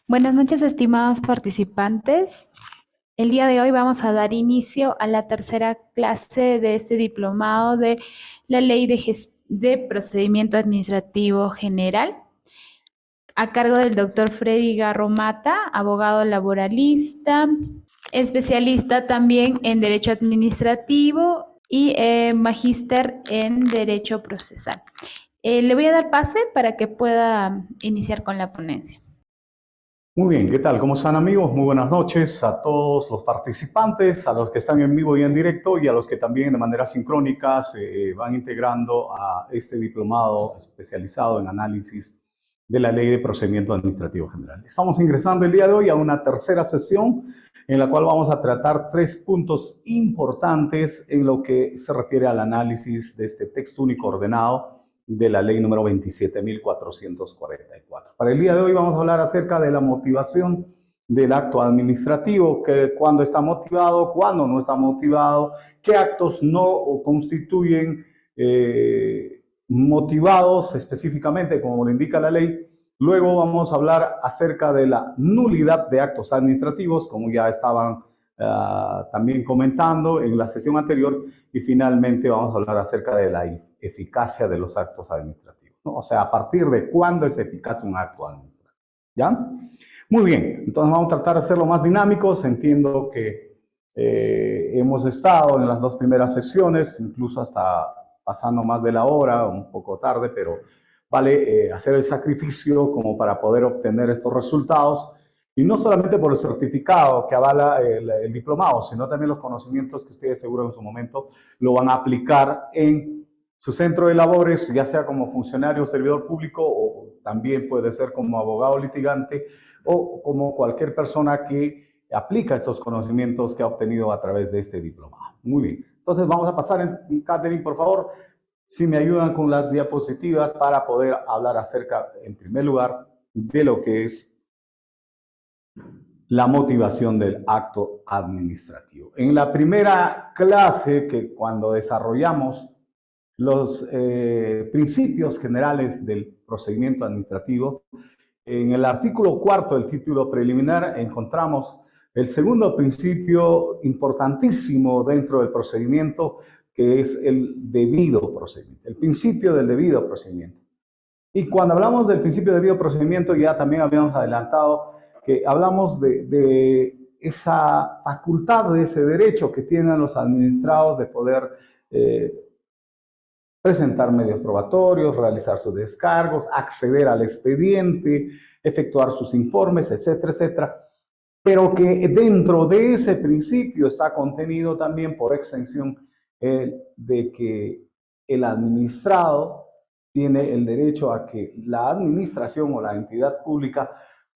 Buenas noches, estimados participantes. El día de hoy vamos a dar inicio a la tercera clase de este diplomado de la Ley de Procedimiento Administrativo General, a cargo del doctor Freddy Garro Mata, abogado laboralista, especialista también en Derecho Administrativo y magíster en Derecho Procesal. Le voy a dar pase para que pueda iniciar con la ponencia. Muy bien, ¿qué tal? ¿Cómo están, amigos? Muy buenas noches a todos los participantes, a los que están en vivo y en directo y a los que también de manera sincrónica se van integrando a este diplomado especializado en análisis de la Ley de Procedimiento Administrativo General. Estamos ingresando el día de hoy a una tercera sesión en la cual vamos a tratar 3 puntos importantes en lo que se refiere al análisis de este texto único ordenado de la ley número 27.444. Para el día de hoy vamos a hablar acerca de la motivación del acto administrativo, que cuándo está motivado, cuándo no está motivado, qué actos no constituyen motivados específicamente, como lo indica la ley. Luego vamos a hablar acerca de la nulidad de actos administrativos, como ya estaban también comentando en la sesión anterior, y finalmente vamos a hablar acerca de la eficacia de los actos administrativos, ¿no? O sea, a partir de cuándo es eficaz un acto administrativo, ¿ya? Muy bien, entonces vamos a tratar de hacerlo más dinámicos. Entiendo que hemos estado en las 2 primeras sesiones, incluso hasta pasando más de la hora, un poco tarde, pero vale hacer el sacrificio como para poder obtener estos resultados. Y no solamente por el certificado que avala el diplomado, sino también los conocimientos que ustedes seguro en su momento lo van a aplicar en su centro de labores, ya sea como funcionario o servidor público, o también puede ser como abogado litigante, o como cualquier persona que aplica estos conocimientos que ha obtenido a través de este diplomado. Muy bien. Entonces vamos a pasar Catherine, por favor, si me ayudan con las diapositivas para poder hablar acerca, en primer lugar, de lo que es la motivación del acto administrativo. En la primera clase, que cuando desarrollamos los principios generales del procedimiento administrativo, en el artículo 4 del título preliminar encontramos el segundo principio importantísimo dentro del procedimiento, que es el debido procedimiento, el principio del debido procedimiento. Y cuando hablamos del principio de debido procedimiento, ya también habíamos adelantado que hablamos de esa facultad, de ese derecho que tienen los administrados de poder presentar medios probatorios, realizar sus descargos, acceder al expediente, efectuar sus informes, etcétera, etcétera. Pero que dentro de ese principio está contenido también por extensión de que el administrado tiene el derecho a que la administración o la entidad pública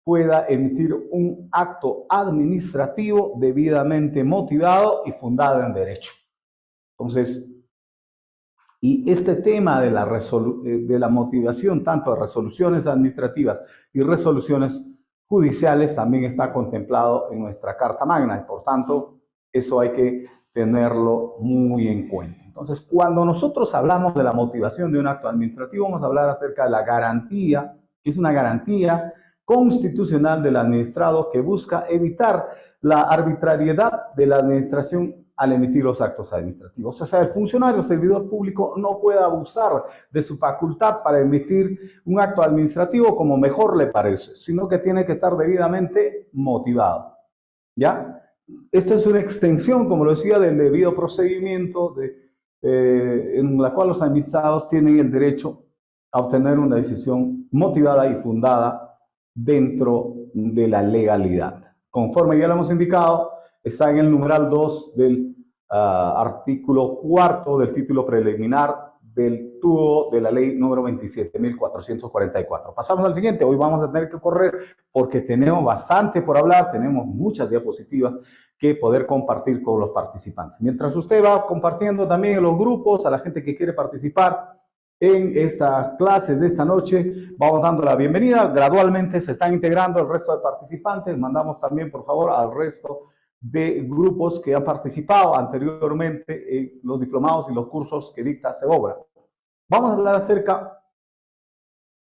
pueda emitir un acto administrativo debidamente motivado y fundado en derecho. Entonces, y este tema de la motivación tanto de resoluciones administrativas y resoluciones judiciales también está contemplado en nuestra Carta Magna, y por tanto eso hay que tenerlo muy en cuenta. Entonces, cuando nosotros hablamos de la motivación de un acto administrativo, vamos a hablar acerca de la garantía, que es una garantía constitucional del administrado que busca evitar la arbitrariedad de la administración al emitir los actos administrativos. O sea, el funcionario, servidor público, no puede abusar de su facultad para emitir un acto administrativo como mejor le parece, sino que tiene que estar debidamente motivado, ¿ya? Esto es una extensión, como lo decía, del debido procedimiento en la cual los administrados tienen el derecho a obtener una decisión motivada y fundada dentro de la legalidad. Conforme ya lo hemos indicado, está en el numeral 2 del artículo 4 del título preliminar del TUO de la ley número 27.444. Pasamos al siguiente. Hoy vamos a tener que correr porque tenemos bastante por hablar, tenemos muchas diapositivas que poder compartir con los participantes. Mientras usted va compartiendo también en los grupos a la gente que quiere participar en estas clases de esta noche, vamos dando la bienvenida. Gradualmente se están integrando el resto de participantes. Mandamos también, por favor, al resto de grupos que han participado anteriormente en los diplomados y los cursos que dicta CEOBRA. Vamos a hablar acerca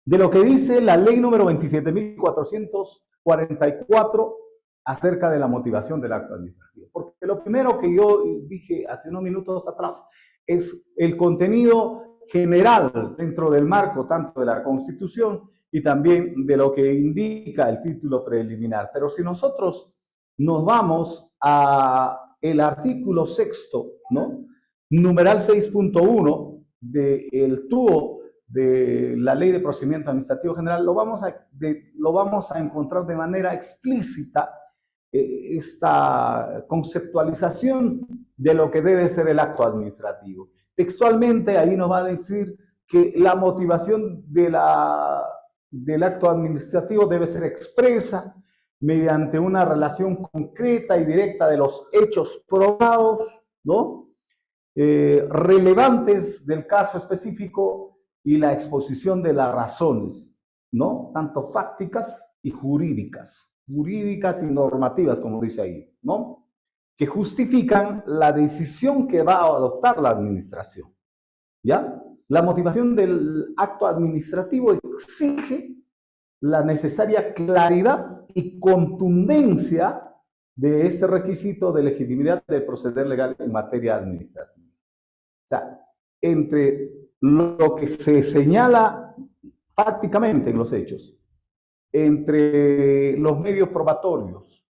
de lo que dice la ley número 27.444 44 acerca de la motivación del acto administrativo. Porque lo primero que yo dije hace unos minutos atrás es el contenido general dentro del marco tanto de la Constitución y también de lo que indica el título preliminar. Pero si nosotros nos vamos a el artículo 6º, ¿no? Numeral 6.1 del TUO de la Ley de Procedimiento Administrativo General, lo vamos a encontrar de manera explícita esta conceptualización de lo que debe ser el acto administrativo. Textualmente ahí nos va a decir que la motivación del acto administrativo debe ser expresa mediante una relación concreta y directa de los hechos probados, ¿no? Relevantes del caso específico y la exposición de las razones, ¿no? Tanto fácticas y jurídicas y normativas, como dice ahí, ¿no? Que justifican la decisión que va a adoptar la administración, ¿ya? La motivación del acto administrativo exige la necesaria claridad y contundencia de este requisito de legitimidad del proceder legal en materia administrativa. O sea, entre lo que se señala prácticamente en los hechos, entre los medios probatorios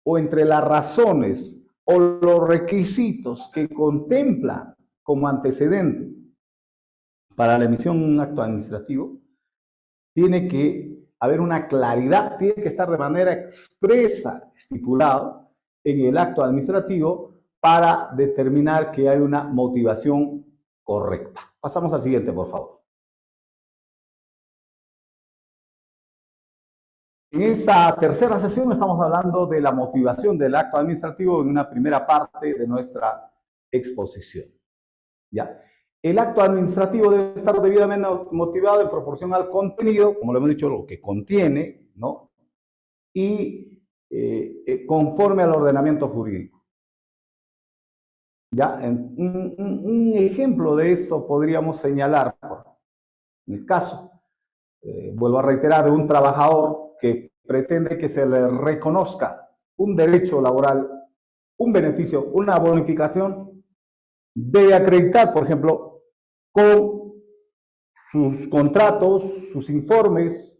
o entre las razones o los requisitos que contempla como antecedente para la emisión de un acto administrativo, tiene que haber una claridad, tiene que estar de manera expresa, estipulado en el acto administrativo para determinar que hay una motivación correcta. Pasamos al siguiente, por favor. En esta tercera sesión estamos hablando de la motivación del acto administrativo en una primera parte de nuestra exposición. ¿Ya? El acto administrativo debe estar debidamente motivado en proporción al contenido, como lo hemos dicho, lo que contiene, ¿no? Y conforme al ordenamiento jurídico. ¿Ya? Un ejemplo de esto podríamos señalar, en el caso, vuelvo a reiterar, de un trabajador que pretende que se le reconozca un derecho laboral, un beneficio, una bonificación, debe acreditar, por ejemplo, con sus contratos, sus informes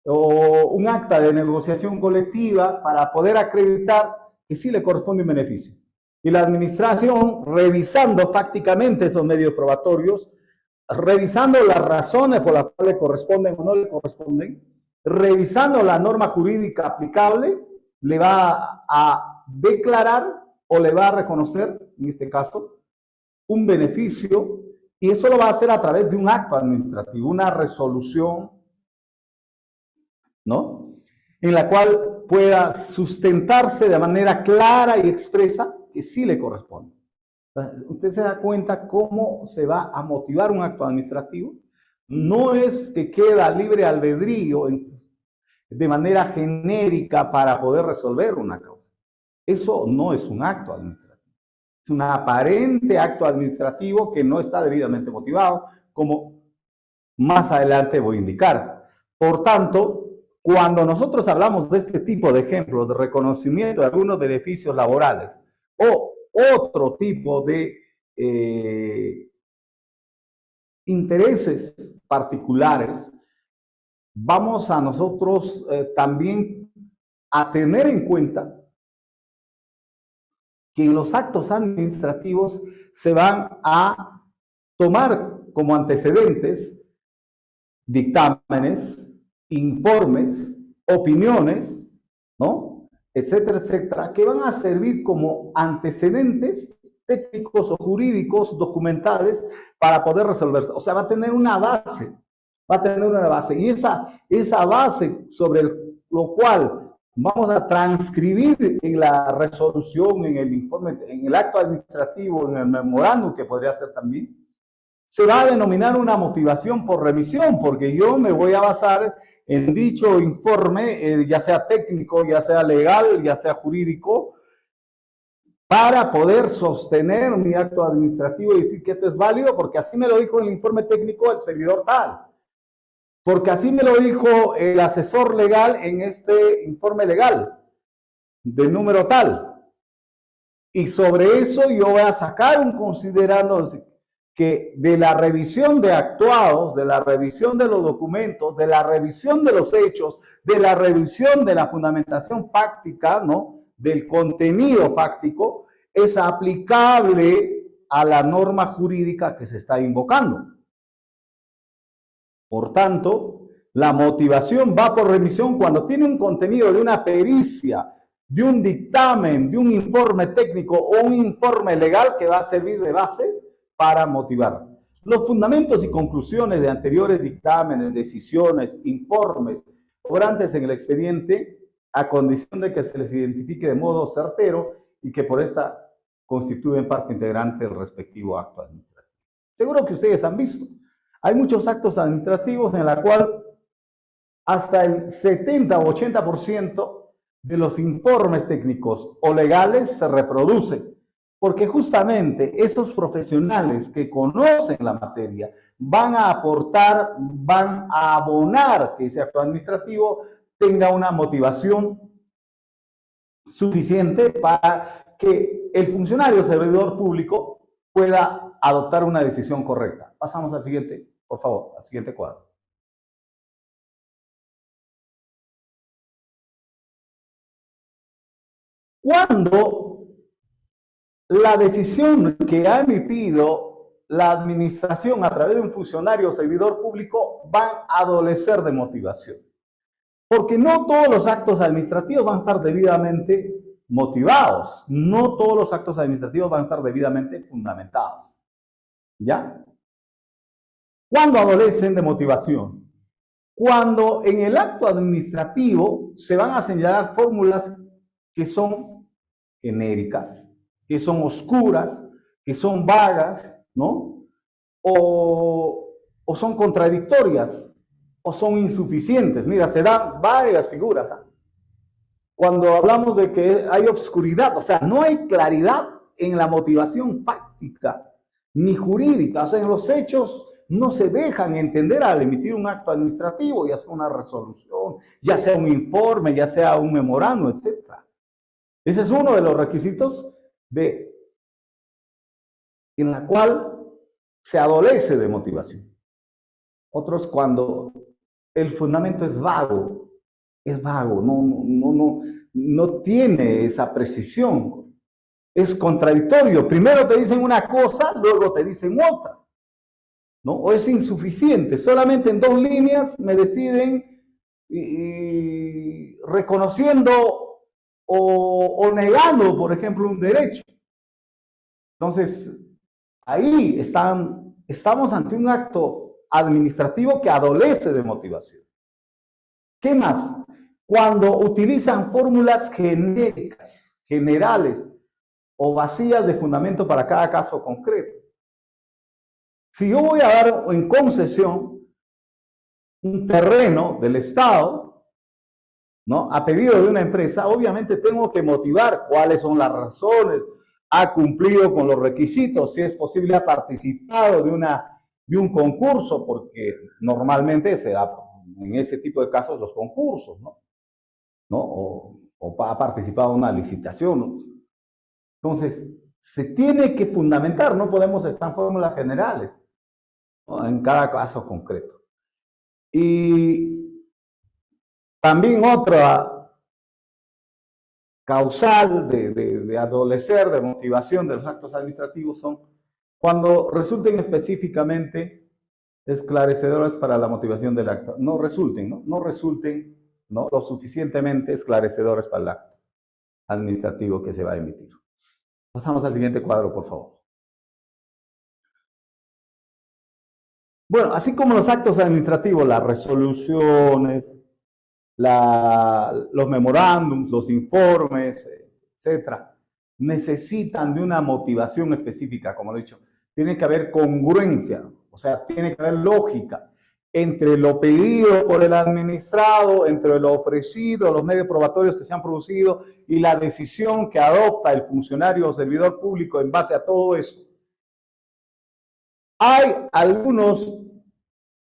o un acta de negociación colectiva para poder acreditar que sí le corresponde un beneficio. Y la administración, revisando fácticamente esos medios probatorios, revisando las razones por las cuales le corresponden o no le corresponden, revisando la norma jurídica aplicable, le va a declarar o le va a reconocer, en este caso, un beneficio, y eso lo va a hacer a través de un acto administrativo, una resolución, ¿no? En la cual pueda sustentarse de manera clara y expresa que sí le corresponde. Usted se da cuenta cómo se va a motivar un acto administrativo. No es que queda libre albedrío de manera genérica para poder resolver una causa. Eso no es un acto administrativo. Es un aparente acto administrativo que no está debidamente motivado, como más adelante voy a indicar. Por tanto, cuando nosotros hablamos de este tipo de ejemplos de reconocimiento de algunos beneficios laborales o otro tipo de intereses particulares, vamos a nosotros también a tener en cuenta que los actos administrativos se van a tomar como antecedentes dictámenes, informes, opiniones, ¿no? Etcétera, etcétera, que van a servir como antecedentes técnicos o jurídicos documentales para poder resolverse. O sea, va a tener una base, y esa base sobre lo cual vamos a transcribir en la resolución, en el informe, en el acto administrativo, en el memorándum, que podría ser también, se va a denominar una motivación por remisión, porque yo me voy a basar en dicho informe, ya sea técnico, ya sea legal, ya sea jurídico, para poder sostener mi acto administrativo y decir que esto es válido, porque así me lo dijo el informe técnico el servidor tal. Porque así me lo dijo el asesor legal en este informe legal, del número tal. Y sobre eso yo voy a sacar un considerando que de la revisión de actuados, de la revisión de los documentos, de la revisión de los hechos, de la revisión de la fundamentación fáctica, ¿no? Del contenido fáctico, es aplicable a la norma jurídica que se está invocando. Por tanto, la motivación va por revisión cuando tiene un contenido de una pericia, de un dictamen, de un informe técnico o un informe legal que va a servir de base para motivar. Los fundamentos y conclusiones de anteriores dictámenes, decisiones, informes obrantes en el expediente, a condición de que se les identifique de modo certero y que por esta constituyen parte integrante del respectivo acto administrativo. Seguro que ustedes han visto. Hay muchos actos administrativos en la cual hasta el 70 o 80% de los informes técnicos o legales se reproducen, porque justamente esos profesionales que conocen la materia van a aportar, van a abonar que ese acto administrativo tenga una motivación suficiente para que el funcionario servidor público pueda adoptar una decisión correcta. Pasamos al siguiente, por favor, al siguiente cuadro. Cuando la decisión que ha emitido la administración a través de un funcionario o servidor público van a adolecer de motivación. Porque no todos los actos administrativos van a estar debidamente motivados. No todos los actos administrativos van a estar debidamente fundamentados. ¿Ya? ¿Cuándo adolecen de motivación? Cuando en el acto administrativo se van a señalar fórmulas que son genéricas, que son oscuras, que son vagas, ¿no? O son contradictorias, o son insuficientes. Mira, se dan varias figuras. Cuando hablamos de que hay obscuridad, o sea, no hay claridad en la motivación fáctica ni jurídica, o sea, en los hechos no se dejan entender al emitir un acto administrativo, ya sea una resolución, ya sea un informe, ya sea un memorando, etc. Ese es uno de los requisitos en la cual se adolece de motivación. Otros cuando el fundamento es vago, no tiene esa precisión, es contradictorio. Primero te dicen una cosa, luego te dicen otra, ¿no? O es insuficiente, solamente en 2 líneas me deciden reconociendo o negando, por ejemplo, un derecho. Entonces, ahí estamos ante un acto administrativo que adolece de motivación. ¿Qué más? Cuando utilizan fórmulas genéricas, generales o vacías de fundamento para cada caso concreto. Si yo voy a dar en concesión un terreno del Estado, ¿no? A pedido de una empresa, obviamente tengo que motivar cuáles son las razones, ha cumplido con los requisitos, si es posible ha participado de un concurso, porque normalmente se da en ese tipo de casos los concursos, ¿no? O ha participado en una licitación, ¿no? Entonces, se tiene que fundamentar, no podemos estar en fórmulas generales, ¿no? En cada caso concreto. Y también otra causal de adolecer, de motivación de los actos administrativos son cuando resulten específicamente esclarecedores para la motivación del acto. No resulten lo suficientemente esclarecedores para el acto administrativo que se va a emitir. Pasamos al siguiente cuadro, por favor. Bueno, así como los actos administrativos, las resoluciones, los memorándums, los informes, etcétera, necesitan de una motivación específica, como lo he dicho. Tiene que haber congruencia, o sea, tiene que haber lógica entre lo pedido por el administrado, entre lo ofrecido, los medios probatorios que se han producido y la decisión que adopta el funcionario o servidor público en base a todo eso. Hay algunos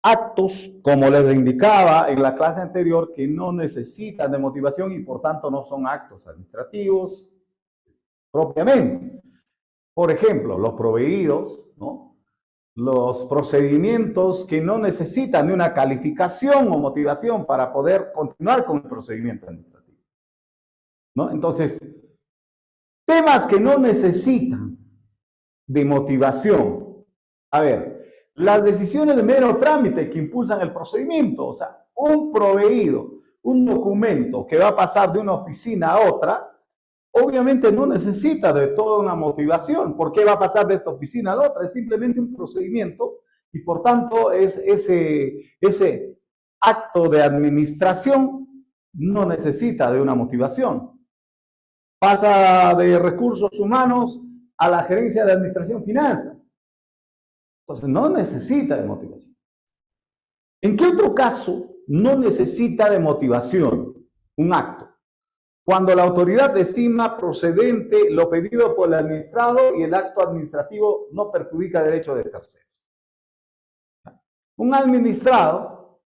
actos, como les indicaba en la clase anterior, que no necesitan de motivación y por tanto no son actos administrativos propiamente. Por ejemplo, los proveídos, ¿no? Los procedimientos que no necesitan de una calificación o motivación para poder continuar con el procedimiento administrativo, ¿no? Entonces, temas que no necesitan de motivación. A ver, las decisiones de mero trámite que impulsan el procedimiento, o sea, un proveído, un documento que va a pasar de una oficina a otra, obviamente no necesita de toda una motivación. ¿Por qué va a pasar de esta oficina a la otra? Es simplemente un procedimiento y por tanto ese acto de administración no necesita de una motivación. Pasa de recursos humanos a la gerencia de administración finanzas. Entonces no necesita de motivación. ¿En qué otro caso no necesita de motivación un acto? Cuando la autoridad estima procedente lo pedido por el administrado y el acto administrativo no perjudica derechos de terceros. Un administrado,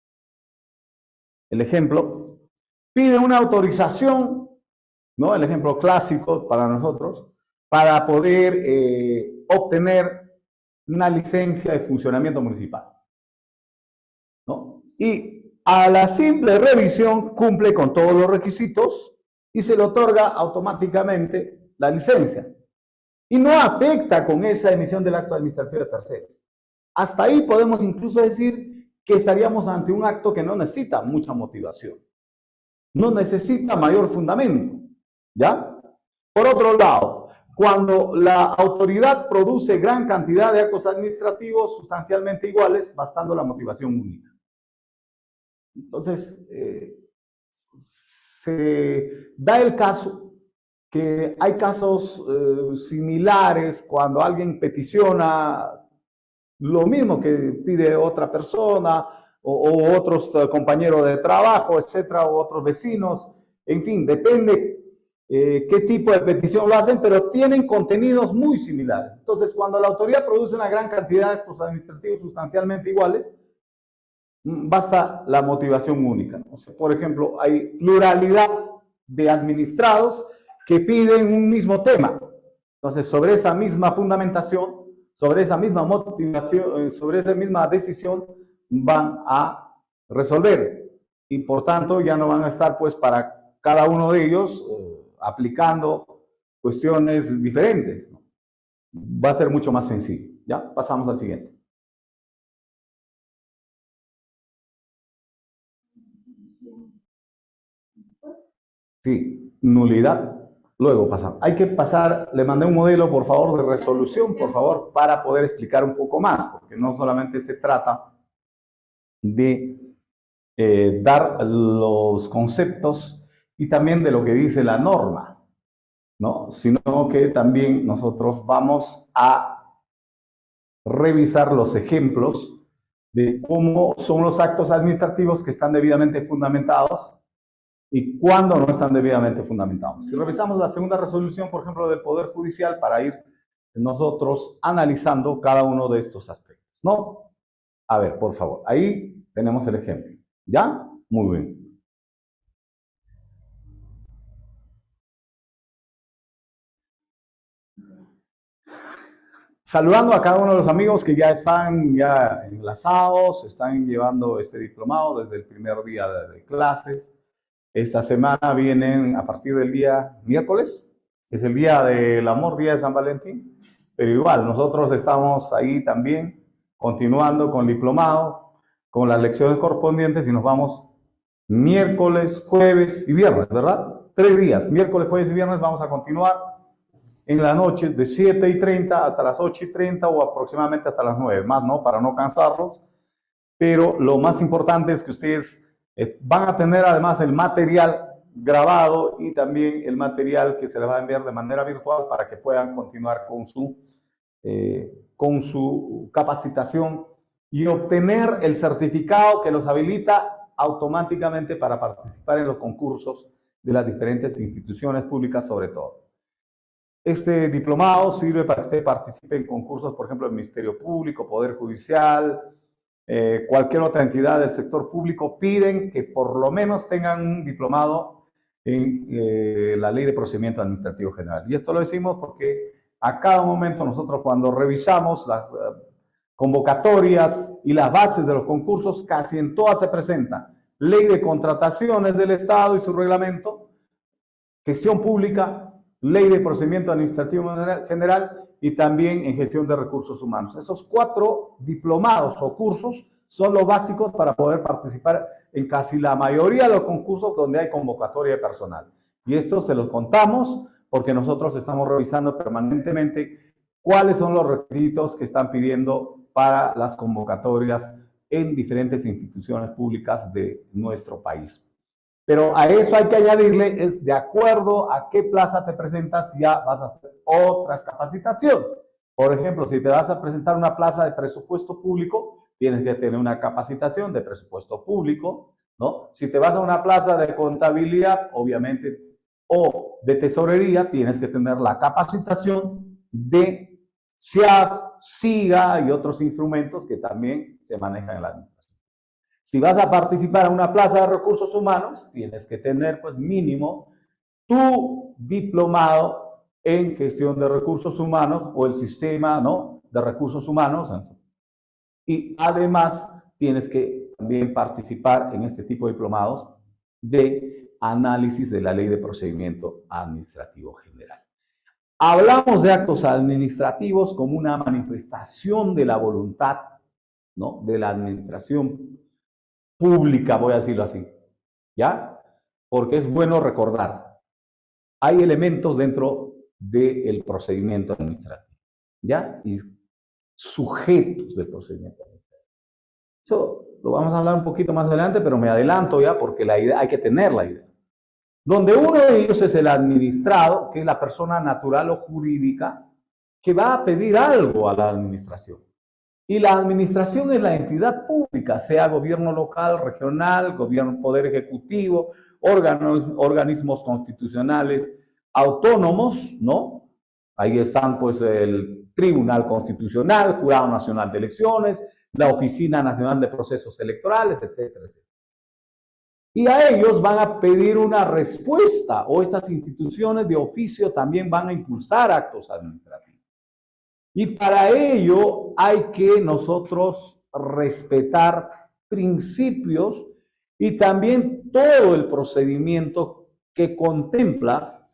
el ejemplo, pide una autorización, ¿no? El ejemplo clásico para nosotros, para poder obtener una licencia de funcionamiento municipal, ¿no? Y a la simple revisión cumple con todos los requisitos y se le otorga automáticamente la licencia. Y no afecta con esa emisión del acto administrativo de terceros. Hasta ahí podemos incluso decir que estaríamos ante un acto que no necesita mucha motivación. No necesita mayor fundamento, ¿ya? Por otro lado, cuando la autoridad produce gran cantidad de actos administrativos sustancialmente iguales, bastando la motivación única. Entonces, se da el caso que hay casos similares cuando alguien peticiona lo mismo que pide otra persona o otros compañeros de trabajo, etcétera, o otros vecinos. En fin, depende qué tipo de petición lo hacen, pero tienen contenidos muy similares. Entonces, cuando la autoridad produce una gran cantidad de actos administrativos sustancialmente iguales, basta la motivación única. O sea, por ejemplo, hay pluralidad de administrados que piden un mismo tema. Entonces, sobre esa misma fundamentación, sobre esa misma motivación, sobre esa misma decisión, van a resolver. Y por tanto, ya no van a estar, pues, para cada uno de ellos aplicando cuestiones diferentes, ¿no? Va a ser mucho más sencillo. ¿Ya? Pasamos al siguiente. Sí, nulidad. Luego pasamos. Hay que pasar, le mandé un modelo, por favor, de resolución, por favor, para poder explicar un poco más, porque no solamente se trata de dar los conceptos y también de lo que dice la norma, ¿no? Sino que también nosotros vamos a revisar los ejemplos de cómo son los actos administrativos que están debidamente fundamentados y cuándo no están debidamente fundamentados. Si revisamos la segunda resolución, por ejemplo, del Poder Judicial, para ir nosotros analizando cada uno de estos aspectos, ¿no? A ver, por favor, ahí tenemos el ejemplo. ¿Ya? Muy bien. Saludando a cada uno de los amigos que ya están enlazados, están llevando este diplomado desde el primer día de clases. Esta semana vienen a partir del día miércoles, es el día del amor, día de San Valentín, pero igual nosotros estamos ahí también continuando con el diplomado, con las lecciones correspondientes y nos vamos miércoles, jueves y viernes, ¿verdad? 3 días, miércoles, jueves y viernes vamos a continuar en la noche de 7:30 hasta las 8:30 o aproximadamente hasta las 9, más no, para no cansarlos, pero lo más importante es que ustedes van a tener además el material grabado y también el material que se les va a enviar de manera virtual para que puedan continuar con su capacitación y obtener el certificado que los habilita automáticamente para participar en los concursos de las diferentes instituciones públicas sobre todo. Este diplomado sirve para que usted participe en concursos, por ejemplo, del Ministerio Público, Poder Judicial, cualquier otra entidad del sector público, piden que por lo menos tengan un diplomado en la Ley de Procedimiento Administrativo General. Y esto lo decimos porque a cada momento nosotros, cuando revisamos las convocatorias y las bases de los concursos, casi en todas se presenta Ley de Contrataciones del Estado y su reglamento, Gestión Pública, Ley de Procedimiento Administrativo General y también en Gestión de Recursos Humanos. Esos 4 diplomados o cursos son los básicos para poder participar en casi la mayoría de los concursos donde hay convocatoria de personal. Y esto se los contamos porque nosotros estamos revisando permanentemente cuáles son los requisitos que están pidiendo para las convocatorias en diferentes instituciones públicas de nuestro país. Pero a eso hay que añadirle, es de acuerdo a qué plaza te presentas, ya vas a hacer otras capacitaciones. Por ejemplo, si te vas a presentar una plaza de presupuesto público, tienes que tener una capacitación de presupuesto público, ¿no? Si te vas a una plaza de contabilidad, obviamente, o de tesorería, tienes que tener la capacitación de SIAP, SIGA y otros instrumentos que también se manejan en la administración. Si vas a participar en una plaza de recursos humanos, tienes que tener, pues, mínimo tu diplomado en gestión de recursos humanos o el sistema, ¿no?, de recursos humanos. Y además tienes que también participar en este tipo de diplomados de análisis de la Ley de Procedimiento Administrativo General. Hablamos de actos administrativos como una manifestación de la voluntad, ¿no?, de la administración pública, voy a decirlo así, ¿ya? Porque es bueno recordar, hay elementos dentro del procedimiento administrativo, ¿ya? Y sujetos del procedimiento administrativo. Eso lo vamos a hablar un poquito más adelante, pero me adelanto ya porque la idea, hay que tener la idea. Donde uno de ellos es el administrado, que es la persona natural o jurídica que va a pedir algo a la administración. Y la administración es la entidad pública, sea gobierno local, regional, gobierno, poder ejecutivo, organismos constitucionales autónomos, ¿no? Ahí están, pues, el Tribunal Constitucional, Jurado Nacional de Elecciones, la Oficina Nacional de Procesos Electorales, etcétera, etcétera. Y a ellos van a pedir una respuesta, o estas instituciones de oficio también van a impulsar actos administrativos. Y para ello hay que nosotros respetar principios y también todo el procedimiento que contempla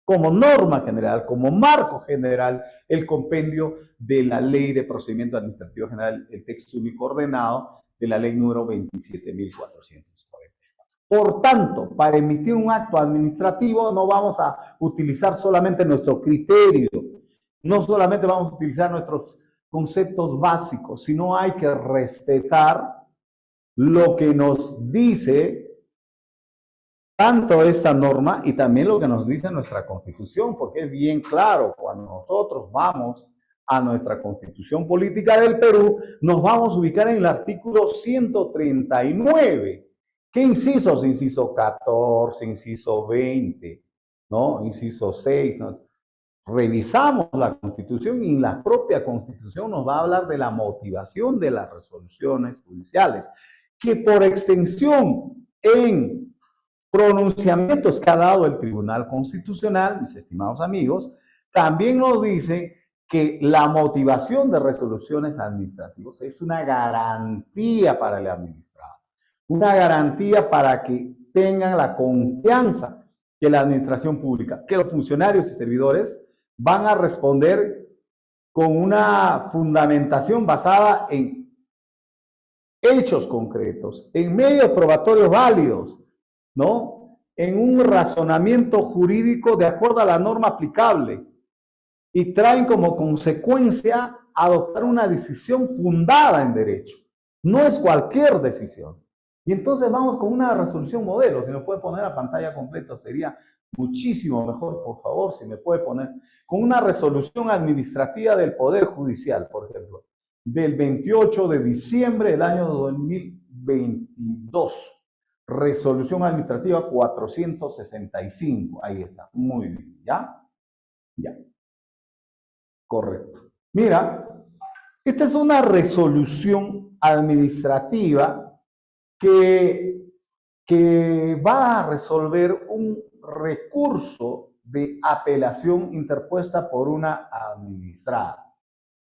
como norma general, como marco general, el compendio de la Ley de Procedimiento Administrativo General, el texto único ordenado de la ley número 27.440. Por tanto, para emitir un acto administrativo no vamos a utilizar solamente nuestro criterio, no solamente vamos a utilizar nuestros conceptos básicos, sino hay que respetar lo que nos dice tanto esta norma y también lo que nos dice nuestra Constitución, porque es bien claro, cuando nosotros vamos a nuestra Constitución Política del Perú, nos vamos a ubicar en el artículo 139. ¿Qué incisos? Inciso 14, inciso 20, ¿no? Inciso 6, ¿no? Revisamos la Constitución y la propia Constitución nos va a hablar de la motivación de las resoluciones judiciales, que por extensión en pronunciamientos que ha dado el Tribunal Constitucional, mis estimados amigos, también nos dice que la motivación de resoluciones administrativas es una garantía para el administrador. Una garantía para que tengan la confianza que la administración pública, que los funcionarios y servidores van a responder con una fundamentación basada en hechos concretos, en medios probatorios válidos, ¿no? En un razonamiento jurídico de acuerdo a la norma aplicable y traen como consecuencia adoptar una decisión fundada en derecho. No es cualquier decisión. Y entonces vamos con una resolución modelo. Si me puede poner a pantalla completa sería muchísimo mejor, por favor, si me puede poner. Con una resolución administrativa del Poder Judicial, por ejemplo, del 28 de diciembre del año 2022. Resolución administrativa 465. Ahí está. Muy bien. ¿Ya? Ya. Correcto. Mira, Esta es una resolución administrativa que va a resolver un recurso de apelación interpuesta por una administrada.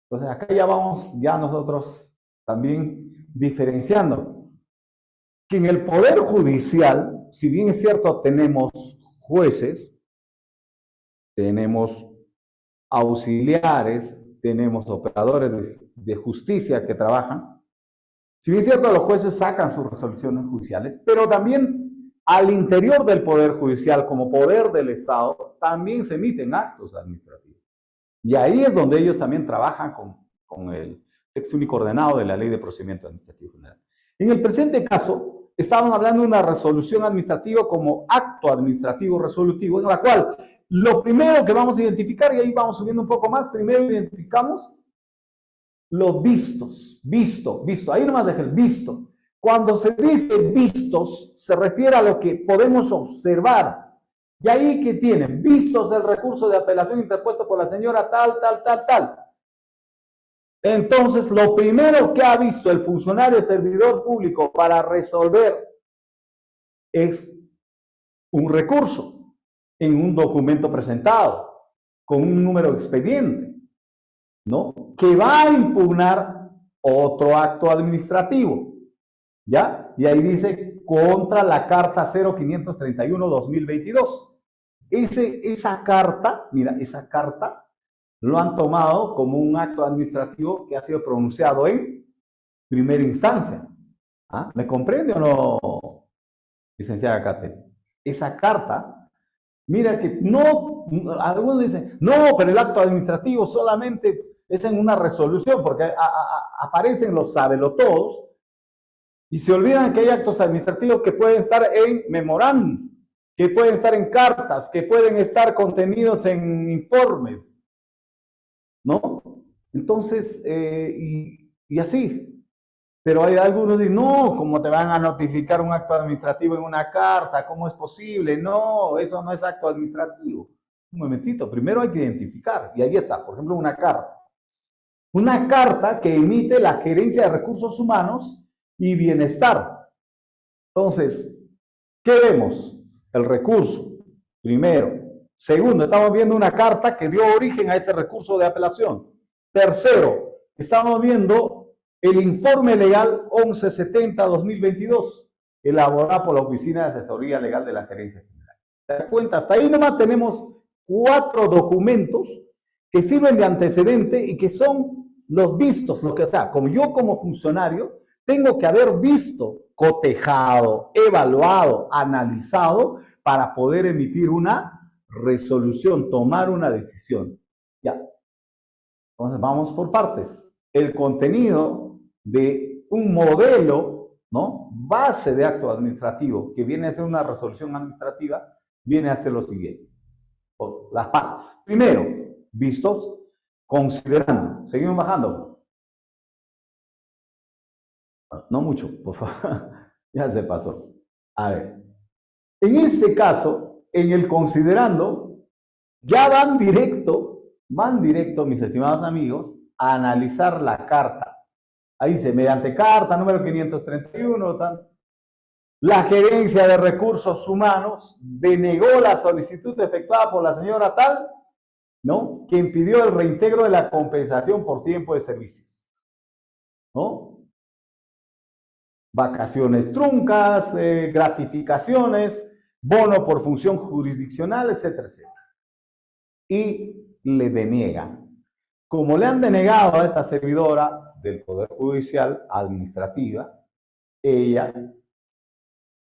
Entonces acá ya vamos nosotros también diferenciando que en el Poder Judicial, si bien es cierto, tenemos jueces, tenemos auxiliares, tenemos operadores de justicia que trabajan. Si bien es cierto, los jueces sacan sus resoluciones judiciales, pero también al interior del Poder Judicial, como poder del Estado, también se emiten actos administrativos. Y ahí es donde ellos también trabajan con el texto único ordenado de la Ley de Procedimiento Administrativo General. En el presente caso, estamos hablando de una resolución administrativa como acto administrativo resolutivo, en la cual lo primero que vamos a identificar, y ahí vamos subiendo un poco más, primero identificamos los vistos, visto, ahí nomás dejé el visto. Cuando se dice vistos, se refiere a lo que podemos observar. Y ahí que tienen, vistos el recurso de apelación interpuesto por la señora tal. Entonces, lo primero que ha visto el funcionario servidor público para resolver es un recurso en un documento presentado, con un número de expediente, ¿no? Que va a impugnar otro acto administrativo, ¿ya? Y ahí dice, contra la carta 0531-2022. Esa carta, mira, esa carta lo han tomado como un acto administrativo que ha sido pronunciado en primera instancia. ¿Ah? ¿Me comprende o no, licenciada Kate? Esa carta, mira que no, algunos dicen, no, pero el acto administrativo solamente es en una resolución, porque aparecen los sabelotodos y se olvidan que hay actos administrativos que pueden estar en memorándum, que pueden estar en cartas, que pueden estar contenidos en informes, ¿no? Entonces, y así. Pero hay algunos que dicen, no, ¿cómo te van a notificar un acto administrativo en una carta? ¿Cómo es posible? No, eso no es acto administrativo. Un momentito, primero hay que identificar. Y ahí está, por ejemplo, una carta. Una carta que emite la Gerencia de Recursos Humanos y Bienestar. Entonces, ¿qué vemos? El recurso, primero. Segundo, estamos viendo una carta que dio origen a ese recurso de apelación. Tercero, estamos viendo el informe legal 1170-2022, elaborado por la Oficina de Asesoría Legal de la Gerencia General. ¿Te das cuenta? Hasta ahí nomás tenemos 4 documentos que sirven de antecedente y que son los vistos, lo que, o sea, como yo como funcionario tengo que haber visto, cotejado, evaluado, analizado para poder emitir una resolución, tomar una decisión. Ya. Entonces vamos por partes. El contenido de un modelo, ¿no? Base de acto administrativo, que viene a ser una resolución administrativa, viene a ser lo siguiente. Las partes. Primero, vistos, considerando. Seguimos bajando. No mucho, por favor. Ya se pasó. A ver. En este caso, en el considerando, ya van directo, mis estimados amigos, a analizar la carta. Ahí dice, mediante carta número 531, la Gerencia de Recursos Humanos denegó la solicitud efectuada por la señora tal, ¿no? Que impidió el reintegro de la compensación por tiempo de servicios, ¿no? Vacaciones truncas, gratificaciones, bono por función jurisdiccional, etcétera, etcétera. Y le deniegan. Como le han denegado a esta servidora del Poder Judicial administrativa, ella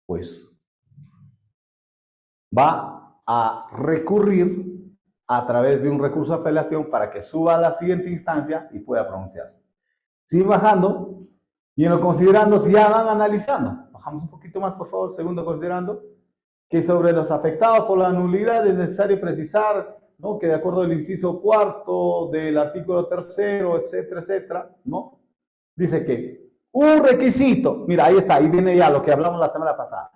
pues va a recurrir a través de un recurso de apelación para que suba a la siguiente instancia y pueda pronunciarse. Sigue bajando y en lo considerando, si ya van analizando, bajamos un poquito más por favor, segundo considerando, que sobre los afectados por la nulidad es necesario precisar, ¿no? Que de acuerdo al inciso 4 del artículo 3, etcétera, etcétera, ¿no? Dice que un requisito, mira, ahí está, ahí viene ya lo que hablamos la semana pasada.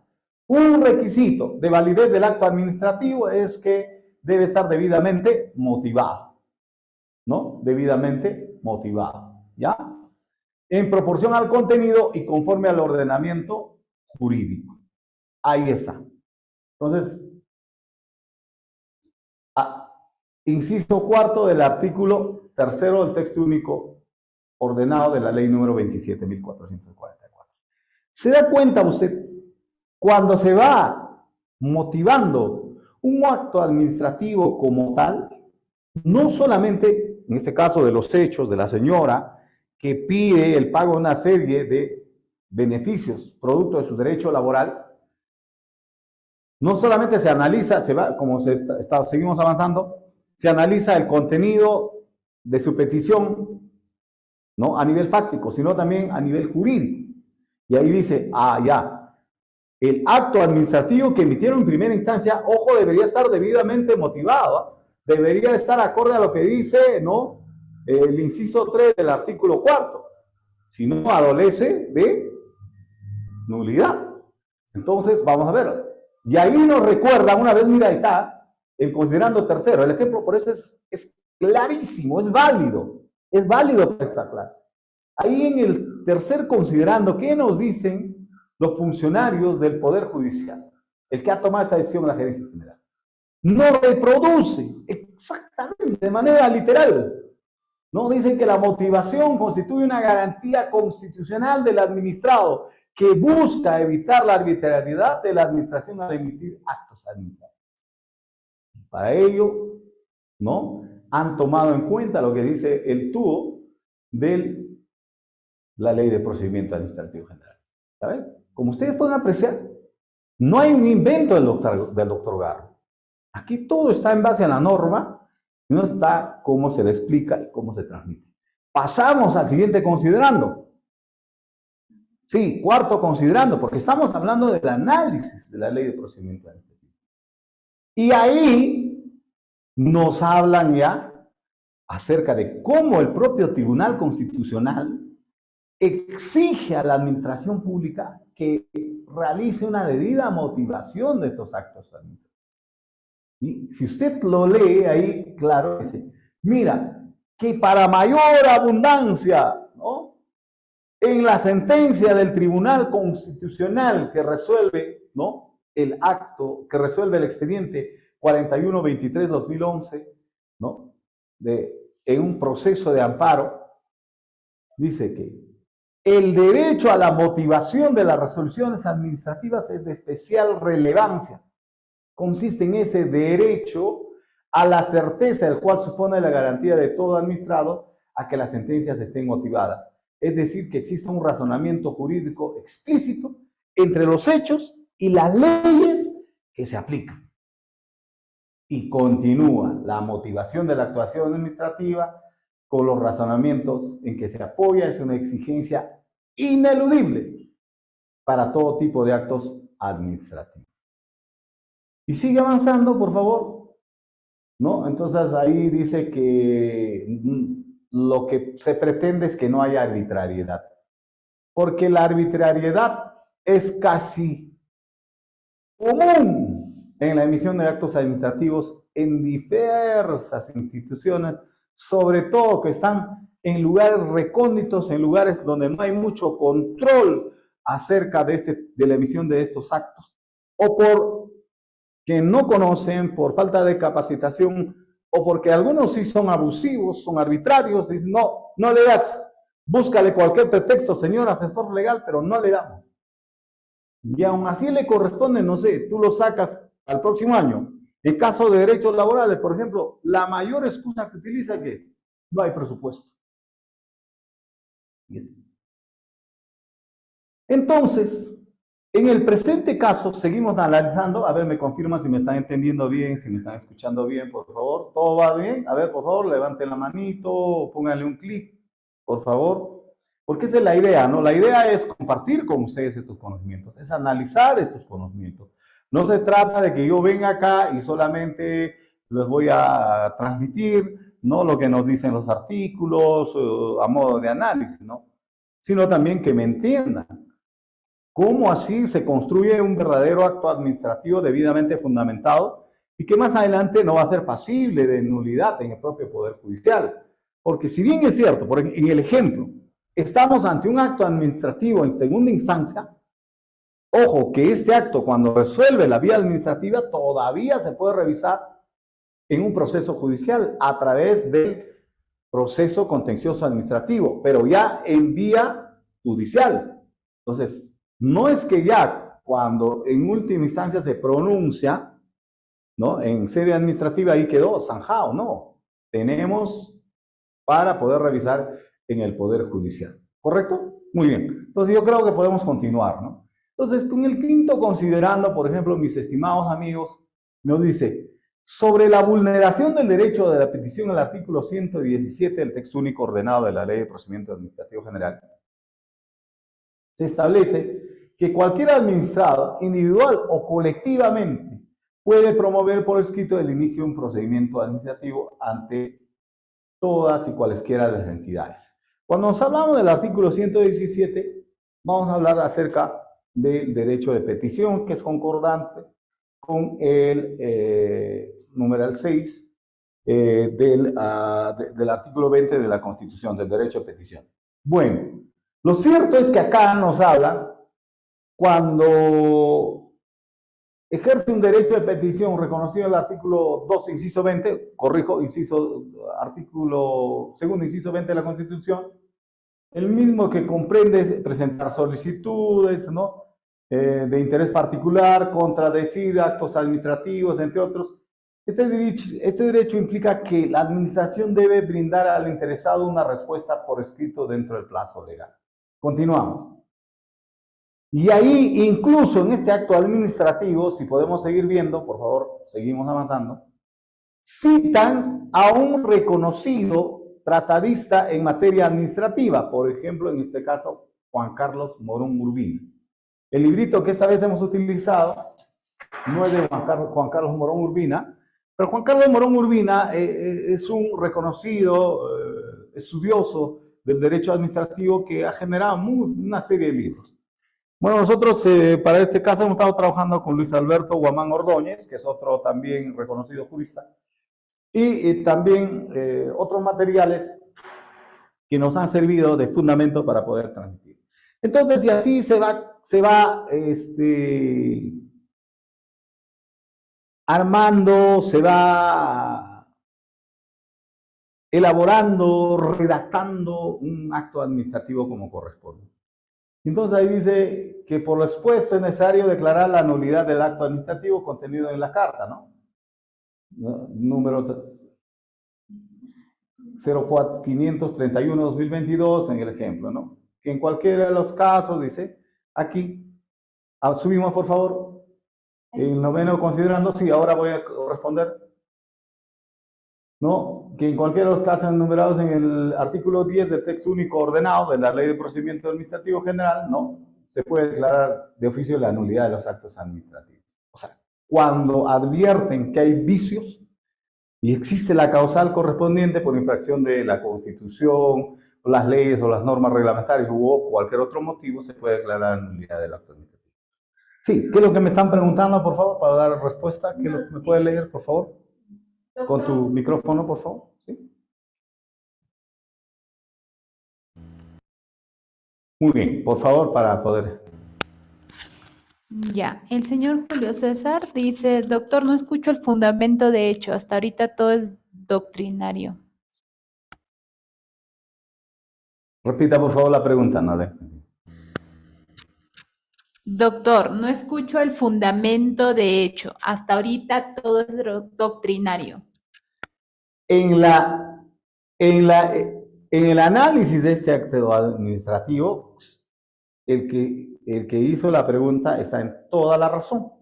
Un requisito de validez del acto administrativo es que debe estar debidamente motivado, ¿no? Debidamente motivado. ¿ya? En proporción al contenido y conforme al ordenamiento jurídico. Ahí está. Entonces, inciso cuarto del artículo tercero del texto único ordenado de la ley número 27.444. ¿Se da cuenta usted? Cuando se va motivando un acto administrativo como tal, no solamente, en este caso de los hechos de la señora, que pide el pago de una serie de beneficios producto de su derecho laboral, no solamente se analiza, se va, como seguimos avanzando, se analiza el contenido de su petición, ¿no? A nivel fáctico, sino también a nivel jurídico. Y ahí dice, ya, el acto administrativo que emitieron en primera instancia, ojo, debería estar debidamente motivado, debería estar acorde a lo que dice, ¿no? El inciso 3 del artículo 4, si no adolece de nulidad. Entonces, vamos a ver. Y ahí nos recuerda, una vez, mira, ahí está, el considerando tercero. El ejemplo por eso es clarísimo, es válido para esta clase. Ahí en el tercer considerando, ¿qué nos dicen los funcionarios del Poder Judicial? El que ha tomado esta decisión, la Gerencia General. No reproduce exactamente, de manera literal. No dicen que la motivación constituye una garantía constitucional del administrado que busca evitar la arbitrariedad de la administración al emitir actos administrativos. Para ello, ¿no? Han tomado en cuenta lo que dice el TUO de la Ley de Procedimiento Administrativo General. ¿Sabes? Como ustedes pueden apreciar, no hay un invento del doctor Garro. Aquí todo está en base a la norma, y no está cómo se le explica y cómo se transmite. Pasamos al siguiente considerando. Sí, cuarto considerando, porque estamos hablando del análisis de la Ley de Procedimiento Administrativo. Y ahí nos hablan ya acerca de cómo el propio Tribunal Constitucional exige a la administración pública que realice una debida motivación de estos actos administrativos. Y si usted lo lee ahí, claro, dice, mira, que para mayor abundancia, ¿no? En la sentencia del Tribunal Constitucional que resuelve, ¿no? El acto, que resuelve el expediente 4123-2011, ¿no? En un proceso de amparo, dice que el derecho a la motivación de las resoluciones administrativas es de especial relevancia. Consiste en ese derecho a la certeza, el cual supone la garantía de todo administrado a que las sentencias estén motivadas. Es decir, que exista un razonamiento jurídico explícito entre los hechos y las leyes que se aplican. Y continúa la motivación de la actuación administrativa con los razonamientos en que se apoya, es una exigencia ineludible para todo tipo de actos administrativos. Y sigue avanzando, por favor, ¿no? Entonces ahí dice que lo que se pretende es que no haya arbitrariedad, porque la arbitrariedad es casi común en la emisión de actos administrativos en diversas instituciones, sobre todo que están en lugares recónditos, en lugares donde no hay mucho control acerca de la emisión de estos actos, o por que no conocen, por falta de capacitación, o porque algunos sí son abusivos, son arbitrarios, dicen, no le das, búscale cualquier pretexto, señor asesor legal, pero no le damos. Y aún así le corresponde, no sé, tú lo sacas al próximo año. En caso de derechos laborales, por ejemplo, la mayor excusa que utiliza, ¿qué es? No hay presupuesto. Entonces, en el presente caso, seguimos analizando. A ver, me confirma si me están entendiendo bien, si me están escuchando bien, por favor. ¿Todo va bien? A ver, por favor, levanten la manito, pónganle un clic, por favor. Porque esa es la idea, ¿no? La idea es compartir con ustedes estos conocimientos, es analizar estos conocimientos. No se trata de que yo venga acá y solamente les voy a transmitir, ¿no? Lo que nos dicen los artículos a modo de análisis, ¿no? Sino también que me entiendan. ¿Cómo así se construye un verdadero acto administrativo debidamente fundamentado y que más adelante no va a ser pasible de nulidad en el propio Poder Judicial? Porque si bien es cierto, en el ejemplo, estamos ante un acto administrativo en segunda instancia, ojo que este acto cuando resuelve la vía administrativa todavía se puede revisar en un proceso judicial a través del proceso contencioso administrativo, pero ya en vía judicial. Entonces, no es que ya cuando en última instancia se pronuncia, ¿no? En sede administrativa ahí quedó zanjado, no. Tenemos para poder revisar en el Poder Judicial. ¿Correcto? Muy bien. Entonces yo creo que podemos continuar, ¿no? Entonces, con el quinto considerando, por ejemplo, mis estimados amigos, nos dice, sobre la vulneración del derecho de la petición, el artículo 117 del texto único ordenado de la Ley de Procedimiento Administrativo General, se establece que cualquier administrado, individual o colectivamente, puede promover por escrito el inicio de un procedimiento administrativo ante todas y cualesquiera de las entidades. Cuando nos hablamos del artículo 117, vamos a hablar acerca del derecho de petición, que es concordante con el numeral 6 del artículo 20 de la Constitución, del derecho de petición. Bueno, lo cierto es que acá nos habla cuando ejerce un derecho de petición reconocido en el artículo 12, inciso 20, corrijo, artículo segundo, inciso 20 de la Constitución, el mismo que comprende presentar solicitudes, ¿no? De interés particular, contradecir actos administrativos, entre otros. Este derecho implica que la administración debe brindar al interesado una respuesta por escrito dentro del plazo legal. Continuamos. Y ahí, incluso en este acto administrativo, si podemos seguir viendo, por favor, seguimos avanzando, citan a un reconocido tratadista en materia administrativa, por ejemplo, en este caso, Juan Carlos Morón Urbina. El librito que esta vez hemos utilizado no es de Juan Carlos Morón Urbina, pero Juan Carlos Morón Urbina es un reconocido estudioso del derecho administrativo que ha generado una serie de libros. Bueno, nosotros para este caso hemos estado trabajando con Luis Alberto Guamán Ordóñez, que es otro también reconocido jurista, y también otros materiales que nos han servido de fundamento para poder transmitir. Entonces, y así se va armando, se va elaborando, redactando un acto administrativo como corresponde. Entonces ahí dice que por lo expuesto es necesario declarar la nulidad del acto administrativo contenido en la carta, ¿no? Número 04531-2022 en el ejemplo, ¿no? Que en cualquiera de los casos, dice, aquí, subimos por favor, el noveno considerando, sí, ahora voy a responder, ¿no? Que en cualquiera de los casos enumerados en el artículo 10 del texto único ordenado de la Ley de Procedimiento Administrativo General, ¿no? Se puede declarar de oficio la nulidad de los actos administrativos. O sea, cuando advierten que hay vicios y existe la causal correspondiente por infracción de la Constitución, o las leyes o las normas reglamentarias u cualquier otro motivo, se puede declarar la nulidad del acto administrativo. Sí, ¿qué es lo que me están preguntando, por favor, para dar respuesta? ¿Qué es lo que me puede leer, por favor? Con tu micrófono, por favor. ¿Sí? Muy bien, por favor, para poder. Ya, el señor Julio César dice, doctor, no escucho el fundamento de hecho, hasta ahorita todo es doctrinario. Repita, por favor, la pregunta, Nade. Doctor, no escucho el fundamento de hecho, hasta ahorita todo es doctrinario. En el análisis de este acto administrativo, el que hizo la pregunta está en toda la razón.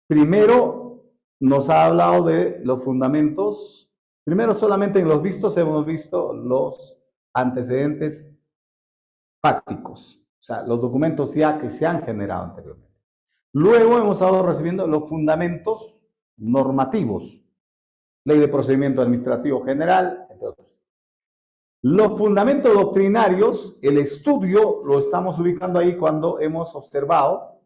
Primero, nos ha hablado de los fundamentos. Primero, solamente en los vistos hemos visto los antecedentes fácticos, o sea, los documentos ya que se han generado anteriormente. Luego hemos estado recibiendo los fundamentos normativos, Ley de Procedimiento Administrativo General, entre otros. Los fundamentos doctrinarios, el estudio lo estamos ubicando ahí cuando hemos observado,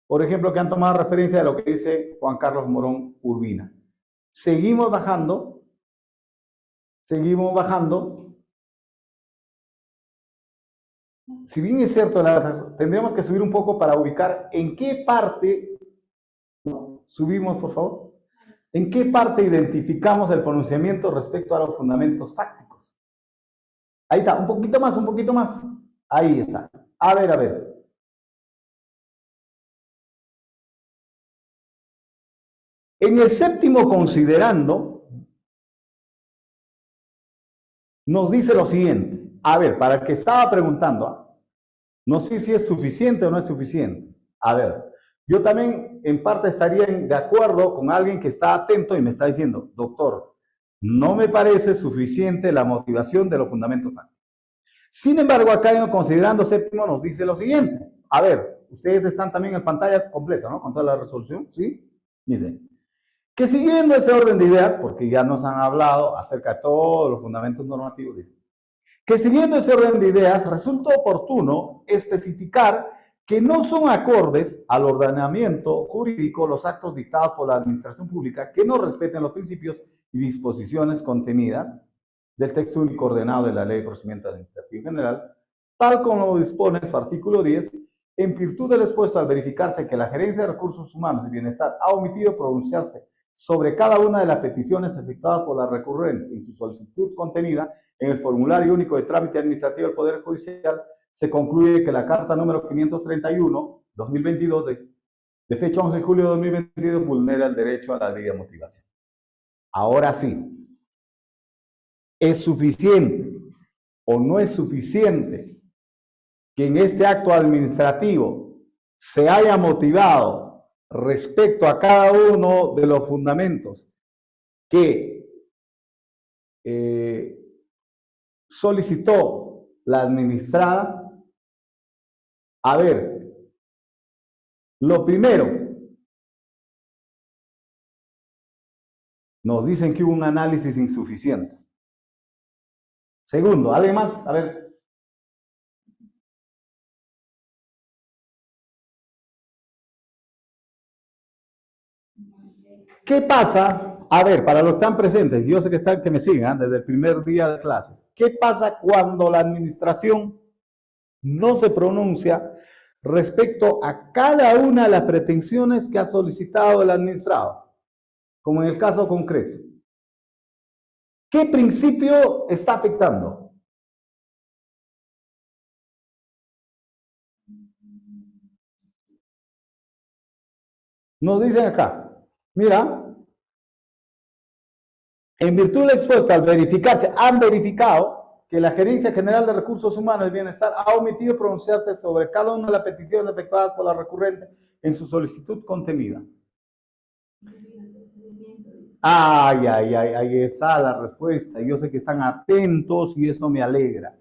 por ejemplo, que han tomado referencia de lo que dice Juan Carlos Morón Urbina. Seguimos bajando Seguimos bajando. Si bien es cierto, tendríamos que subir un poco para ubicar en qué parte, no, subimos por favor, en qué parte identificamos el pronunciamiento respecto a los fundamentos fácticos. Ahí está, un poquito más, un poquito más. Ahí está. A ver, a ver. En el séptimo considerando, nos dice lo siguiente. A ver, para el que estaba preguntando, no sé si es suficiente o no es suficiente. A ver, yo también en parte estaría de acuerdo con alguien que está atento y me está diciendo, doctor, no me parece suficiente la motivación de los fundamentos fácticos. Sin embargo, acá en el considerando séptimo nos dice lo siguiente. A ver, ustedes están también en pantalla completa, ¿no? Con toda la resolución, ¿sí? Dice que siguiendo este orden de ideas, porque ya nos han hablado acerca de todos los fundamentos normativos, dice, que siguiendo este orden de ideas resulta oportuno especificar que no son acordes al ordenamiento jurídico los actos dictados por la administración pública que no respeten los principios y disposiciones contenidas del texto único ordenado de la Ley de Procedimiento Administrativo General, tal como lo dispone su artículo 10, en virtud del expuesto al verificarse que la Gerencia de Recursos Humanos y Bienestar ha omitido pronunciarse sobre cada una de las peticiones efectuadas por la recurrente en su solicitud contenida en el formulario único de trámite administrativo del Poder Judicial, se concluye que la carta número 531/2022 de fecha 11 de julio de 2022 vulnera el derecho a la debida motivación. Ahora sí, ¿es suficiente o no es suficiente que en este acto administrativo se haya motivado respecto a cada uno de los fundamentos que solicitó la administrada? A ver, lo primero, nos dicen que hubo un análisis insuficiente. Segundo, ¿alguien más? A ver. ¿Qué pasa? A ver, para los que están presentes, yo sé que me siguen desde el primer día de clases. ¿Qué pasa cuando la administración no se pronuncia respecto a cada una de las pretensiones que ha solicitado el administrado? Como en el caso concreto. ¿Qué principio está afectando? Nos dicen acá, mira, en virtud del expuesto, al verificarse, han verificado que la Gerencia General de Recursos Humanos y Bienestar ha omitido pronunciarse sobre cada una de las peticiones efectuadas por la recurrente en su solicitud contenida. Ahí está la respuesta. Yo sé que están atentos y eso me alegra.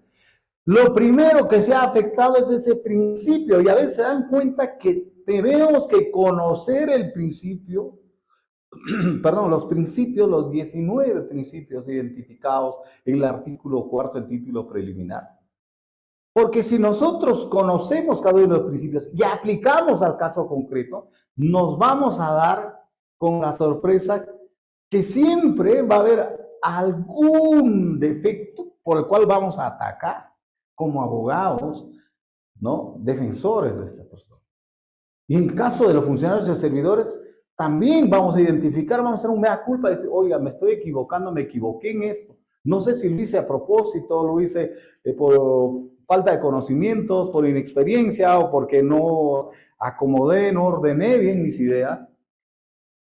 Lo primero que se ha afectado es ese principio y a veces se dan cuenta que tenemos que conocer el principio, perdón, los principios, los 19 principios identificados en el artículo 4 del título preliminar. Porque si nosotros conocemos cada uno de los principios y aplicamos al caso concreto, nos vamos a dar con la sorpresa que siempre va a haber algún defecto por el cual vamos a atacar como abogados, ¿no? Defensores de esta persona. Y en caso de los funcionarios y servidores, también vamos a identificar, vamos a hacer un mea culpa, decir, oiga, me estoy equivocando, me equivoqué en esto. No sé si lo hice a propósito, lo hice por falta de conocimientos, por inexperiencia o porque no acomodé, no ordené bien mis ideas.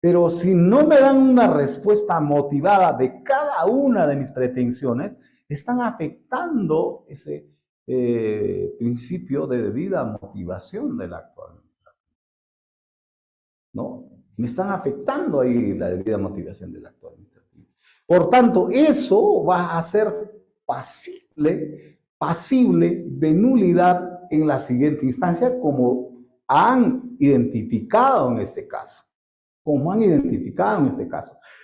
Pero si no me dan una respuesta motivada de cada una de mis pretensiones, están afectando ese principio de debida motivación del acto administrativo, ¿no? Me están afectando ahí la debida motivación del acto administrativo. Por tanto, eso va a ser pasible de nulidad en la siguiente instancia, como han identificado en este caso.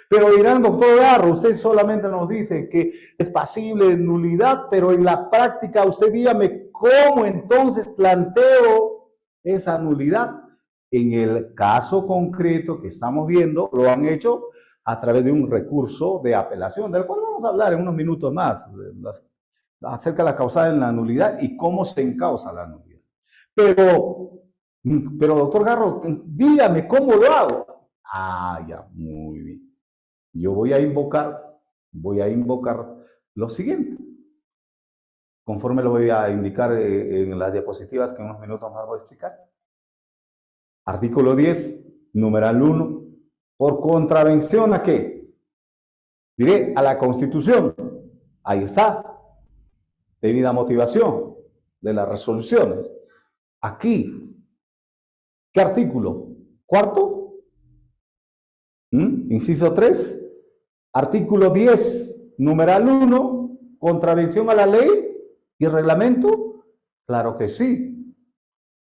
Pero dirán, doctor Garro, usted solamente nos dice que es pasible de nulidad, pero en la práctica usted dígame cómo entonces planteo esa nulidad. En el caso concreto que estamos viendo, lo han hecho a través de un recurso de apelación, del cual vamos a hablar en unos minutos más, acerca de la causal en la nulidad y cómo se encausa la nulidad. Pero doctor Garro, dígame cómo lo hago. Ah, ya, muy bien. Yo voy a invocar lo siguiente, conforme lo voy a indicar en las diapositivas que en unos minutos más voy a explicar. Artículo 10, numeral 1, por contravención ¿a qué? Diré, a la Constitución. Ahí está. Debida motivación de las resoluciones. Aquí, ¿qué artículo? ¿Cuarto? Inciso 3. Artículo 10, numeral 1, contravención a la ley y el reglamento. Claro que sí.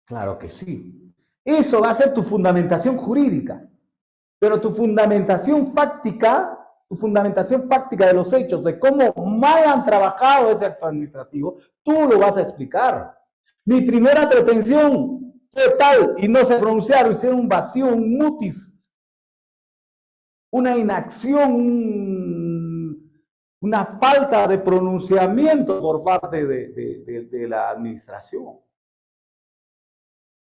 Claro que sí. Eso va a ser tu fundamentación jurídica. Pero tu fundamentación fáctica de los hechos, de cómo mal han trabajado ese acto administrativo, tú lo vas a explicar. Mi primera pretensión fue tal y no se pronunciaron, hicieron un vacío, un mutis, una inacción, una falta de pronunciamiento por parte de la administración.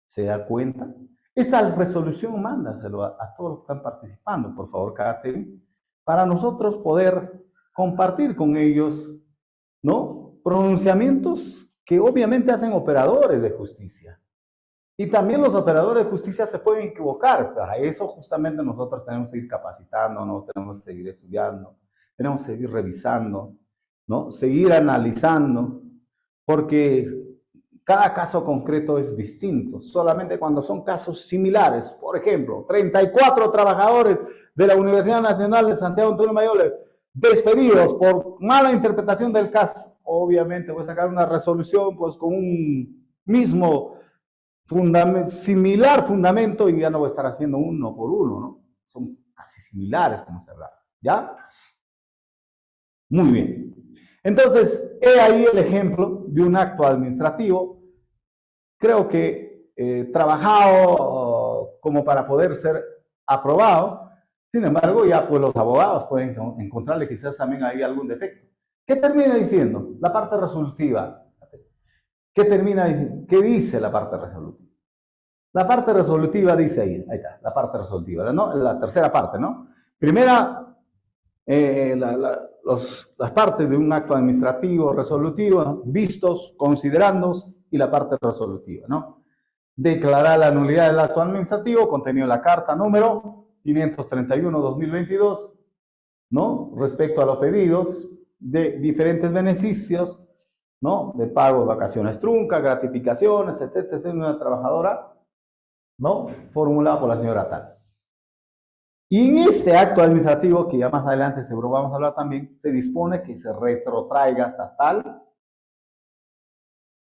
¿Se da cuenta? Esa resolución mándaselo a todos los que están participando, por favor, Catherine, para nosotros poder compartir con ellos, ¿no? Pronunciamientos que obviamente hacen operadores de justicia. Y también los operadores de justicia se pueden equivocar. Para eso justamente nosotros tenemos que ir capacitándonos, tenemos que seguir estudiando, tenemos que seguir revisando, ¿no? Seguir analizando, porque cada caso concreto es distinto. Solamente cuando son casos similares, por ejemplo, 34 trabajadores de la Universidad Nacional de Santiago Antonio Mayor despedidos por mala interpretación del caso, obviamente voy a sacar una resolución pues con un mismo similar fundamento y ya no voy a estar haciendo uno por uno, ¿no? Son casi similares, como se habla, ¿ya? Muy bien. Entonces, he ahí el ejemplo de un acto administrativo, creo que trabajado como para poder ser aprobado. Sin embargo, ya pues los abogados pueden encontrarle quizás también ahí algún defecto. ¿Qué termina diciendo? La parte resolutiva. ¿Qué termina diciendo? ¿Qué dice la parte resolutiva? La parte resolutiva dice ahí está, la parte resolutiva, ¿no? La tercera parte, ¿no? Primera, las partes de un acto administrativo resolutivo, ¿no? Vistos, considerandos, y la parte resolutiva, ¿no? Declarar la nulidad del acto administrativo contenido en la carta número 531/2022, ¿no? Respecto a los pedidos de diferentes beneficios, ¿no? De pago de vacaciones truncas, gratificaciones, etcétera, de una trabajadora, ¿no? Formulada por la señora tal. Y en este acto administrativo, que ya más adelante seguro vamos a hablar también, se dispone que se retrotraiga hasta tal,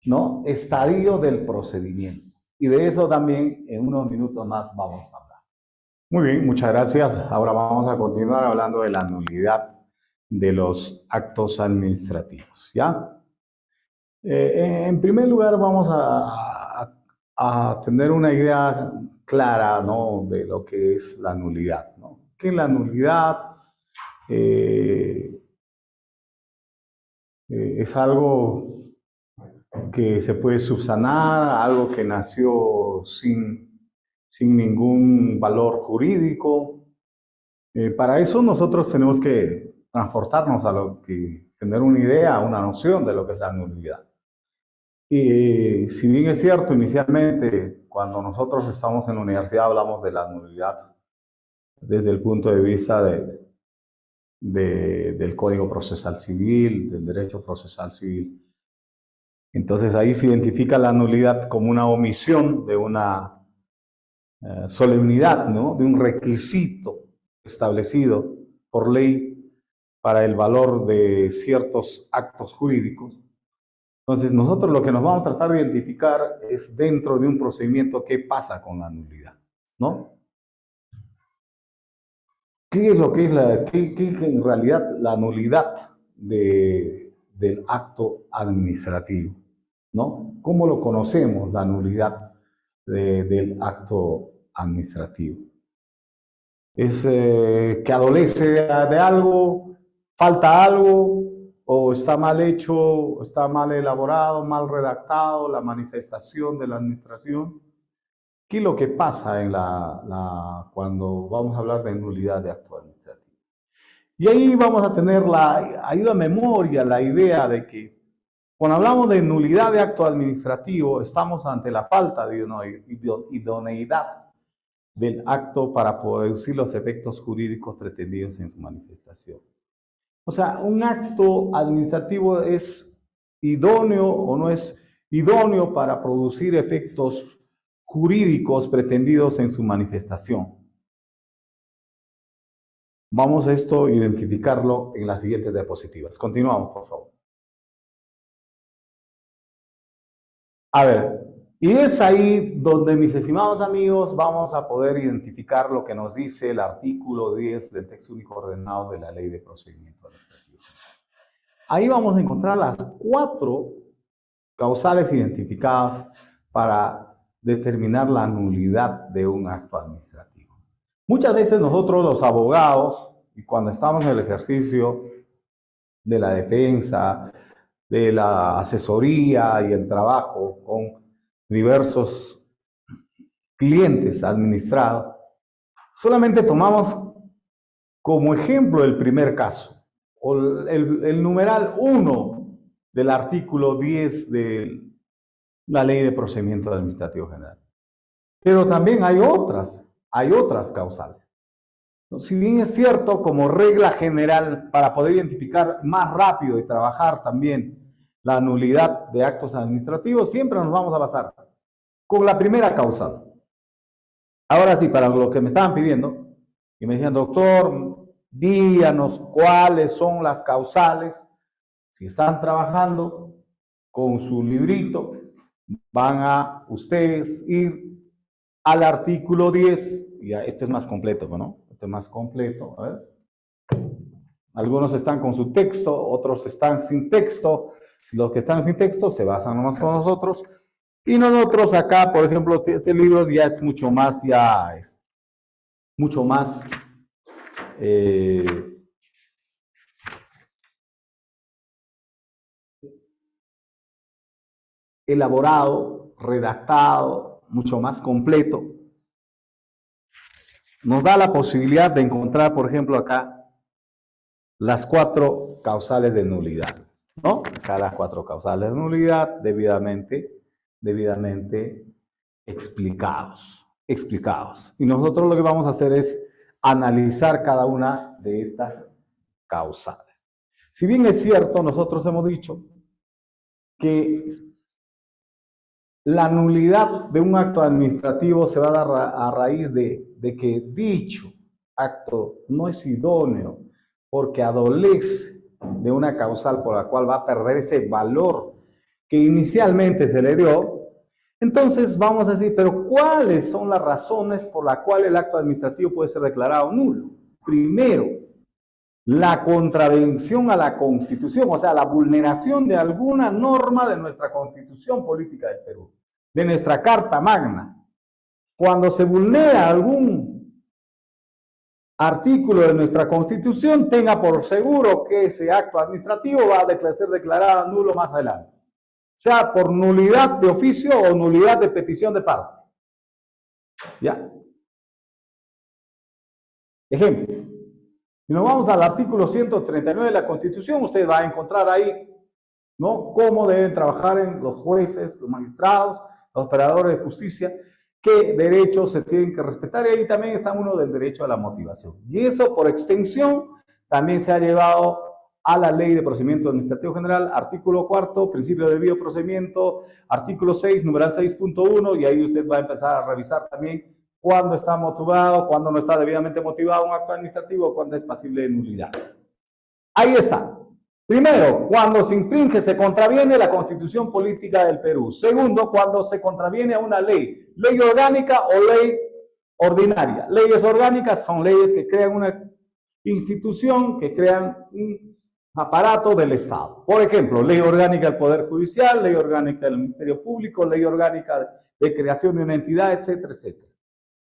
¿no? Estadio del procedimiento. Y de eso también en unos minutos más vamos a hablar. Muy bien, muchas gracias. Ahora vamos a continuar hablando de la nulidad de los actos administrativos, ¿ya? En primer lugar vamos a tener una idea clara, ¿no? De lo que es la nulidad, ¿no? ¿Qué es la nulidad? Es algo que se puede subsanar, algo que nació sin ningún valor jurídico. Para eso nosotros tenemos que transportarnos a lo que, tener una idea, una noción de lo que es la nulidad. Y si bien es cierto, inicialmente, cuando nosotros estamos en la universidad hablamos de la nulidad desde el punto de vista del Código Procesal Civil, del Derecho Procesal Civil. Entonces ahí se identifica la nulidad como una omisión de una solemnidad, ¿no? De un requisito establecido por ley para el valor de ciertos actos jurídicos. Entonces nosotros lo que nos vamos a tratar de identificar es dentro de un procedimiento qué pasa con la nulidad, ¿no? ¿Qué es lo que es en realidad la nulidad del acto administrativo, ¿no? ¿Cómo lo conocemos, la nulidad del acto administrativo? es que adolece de algo, falta algo, o está mal hecho, está mal elaborado, mal redactado la manifestación de la administración. ¿Qué es lo que pasa en cuando vamos a hablar de nulidad de acto administrativo? Y ahí vamos a tener la ayuda a memoria, la idea de que cuando hablamos de nulidad de acto administrativo, estamos ante la falta de idoneidad del acto para producir los efectos jurídicos pretendidos en su manifestación. O sea, un acto administrativo es idóneo o no es idóneo para producir efectos jurídicos pretendidos en su manifestación. Vamos a identificarlo en las siguientes diapositivas. Continuamos, por favor. A ver, y es ahí donde, mis estimados amigos, vamos a poder identificar lo que nos dice el artículo 10 del texto único ordenado de la Ley de Procedimiento Administrativo. Ahí vamos a encontrar las 4 causales identificadas para determinar la nulidad de un acto administrativo. Muchas veces nosotros los abogados, y cuando estamos en el ejercicio de la defensa, de la asesoría y el trabajo con diversos clientes administrados, solamente tomamos como ejemplo el primer caso, o el numeral 1 del artículo 10 de la Ley de Procedimiento Administrativo General. Pero también hay otras causales. Si bien es cierto, como regla general, para poder identificar más rápido y trabajar también la nulidad de actos administrativos, siempre nos vamos a basar con la primera causal. Ahora sí, para lo que me estaban pidiendo, y me decían, doctor, díganos cuáles son las causales. Si están trabajando con su librito, van a ustedes ir al artículo 10, y este es más completo, ¿no? Este es más completo, a ver. Algunos están con su texto, otros están sin texto. Los que están sin texto se basan nomás con nosotros. Y nosotros acá, por ejemplo, este libro ya es mucho más, elaborado, redactado, mucho más completo. Nos da la posibilidad de encontrar, por ejemplo, acá las 4 causales de nulidad, ¿no? Acá las 4 causales de nulidad debidamente explicados. Y nosotros lo que vamos a hacer es analizar cada una de estas causales. Si bien es cierto, nosotros hemos dicho que la nulidad de un acto administrativo se va a dar a raíz de que dicho acto no es idóneo porque adolece de una causal por la cual va a perder ese valor que inicialmente se le dio. Entonces vamos a decir, pero ¿cuáles son las razones por las cuales el acto administrativo puede ser declarado nulo? Primero, la contravención a la Constitución, o sea, la vulneración de alguna norma de nuestra Constitución Política del Perú, de nuestra Carta Magna. Cuando se vulnera algún artículo de nuestra Constitución, tenga por seguro que ese acto administrativo va a ser declarado nulo más adelante, sea por nulidad de oficio o nulidad de petición de parte. ¿Ya? Ejemplo, si nos vamos al artículo 139 de la Constitución, usted va a encontrar ahí, ¿no?, cómo deben trabajar los jueces, los magistrados, los operadores de justicia, qué derechos se tienen que respetar, y ahí también está uno del derecho a la motivación. Y eso, por extensión, también se ha llevado a la Ley de Procedimiento Administrativo General, artículo 4, principio de debido procedimiento, artículo 6, numeral 6.1, y ahí usted va a empezar a revisar también cuándo está motivado, cuándo no está debidamente motivado un acto administrativo, cuándo es pasible de nulidad. Ahí está. Primero, cuando se infringe, se contraviene la Constitución Política del Perú. Segundo, cuando se contraviene a una ley orgánica o ley ordinaria. Leyes orgánicas son leyes que crean una institución, que crean un aparato del Estado. Por ejemplo, ley orgánica del Poder Judicial, ley orgánica del Ministerio Público, ley orgánica de creación de una entidad, etcétera, etcétera.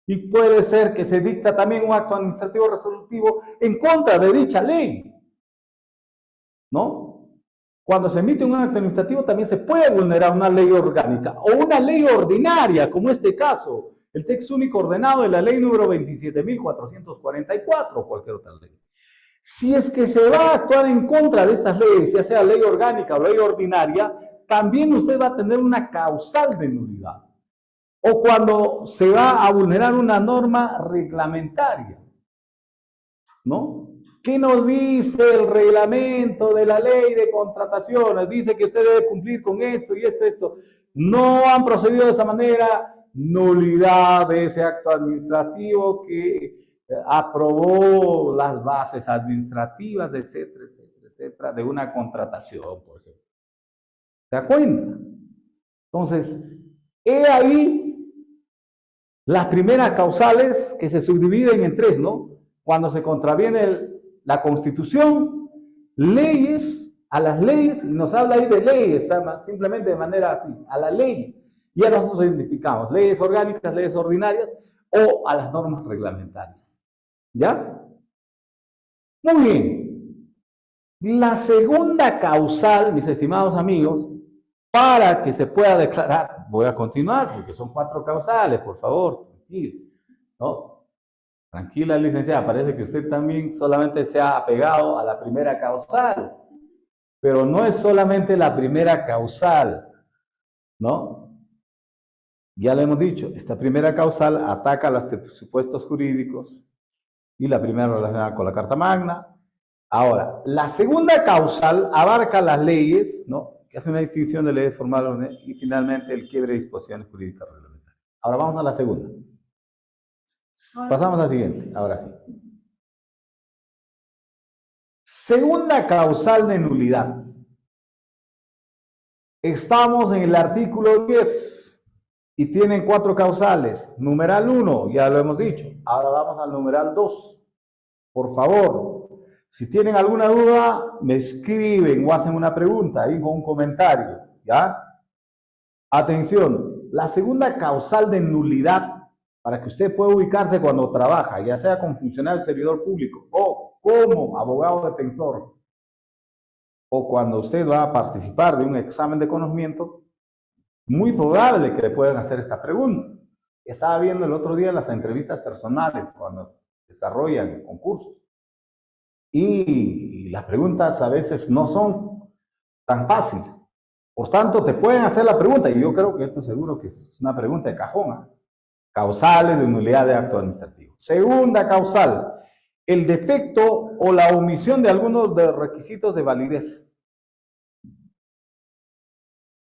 y puede ser que se dicta también un acto administrativo resolutivo en contra de dicha ley, ¿no? Cuando se emite un acto administrativo también se puede vulnerar una ley orgánica o una ley ordinaria, como este caso, el texto único ordenado de la ley número 27.444 o cualquier otra ley. Si es que se va a actuar en contra de estas leyes, ya sea ley orgánica o ley ordinaria, también usted va a tener una causal de nulidad. O cuando se va a vulnerar una norma reglamentaria, ¿no? ¿Qué nos dice el reglamento de la ley de contrataciones? Dice que usted debe cumplir con esto y esto. No han procedido de esa manera, nulidad de ese acto administrativo que aprobó las bases administrativas, etcétera, etcétera, etcétera, de una contratación, por ejemplo. ¿Se da cuenta? Entonces, he ahí las primeras causales que se subdividen en tres, ¿no? Cuando se contraviene la Constitución, leyes, a las leyes, y nos habla ahí de leyes, simplemente de manera así, a la ley. Ya nosotros identificamos leyes orgánicas, leyes ordinarias o a las normas reglamentarias. ¿Ya? Muy bien. La segunda causal, mis estimados amigos, para que se pueda declarar, voy a continuar porque son 4 causales, por favor, tranquilo, ¿no? Tranquila, licenciada, parece que usted también solamente se ha apegado a la primera causal, pero no es solamente la primera causal, ¿no? Ya le hemos dicho, esta primera causal ataca los supuestos jurídicos y la primera relacionada con la Carta Magna. Ahora, la segunda causal abarca las leyes, ¿no? Que hace una distinción de leyes formales y finalmente el quiebre de disposiciones jurídicas reglamentarias. Ahora vamos a la segunda. Pasamos a la siguiente, ahora sí. Segunda causal de nulidad. Estamos en el artículo 10 y tienen 4 causales. Numeral 1, ya lo hemos dicho. Ahora vamos al numeral 2. Por favor, si tienen alguna duda, me escriben o hacen una pregunta ahí con un comentario, ¿ya? Atención, la segunda causal de nulidad, para que usted pueda ubicarse cuando trabaja, ya sea como funcionario servidor público o como abogado defensor, o cuando usted va a participar de un examen de conocimiento, muy probable que le puedan hacer esta pregunta. Estaba viendo el otro día las entrevistas personales cuando desarrollan concursos. Y las preguntas a veces no son tan fáciles. Por tanto, te pueden hacer la pregunta, y yo creo que esto seguro que es una pregunta de cajón, ¿eh? Causales de nulidad de acto administrativo. Segunda causal, el defecto o la omisión de algunos de los requisitos de validez.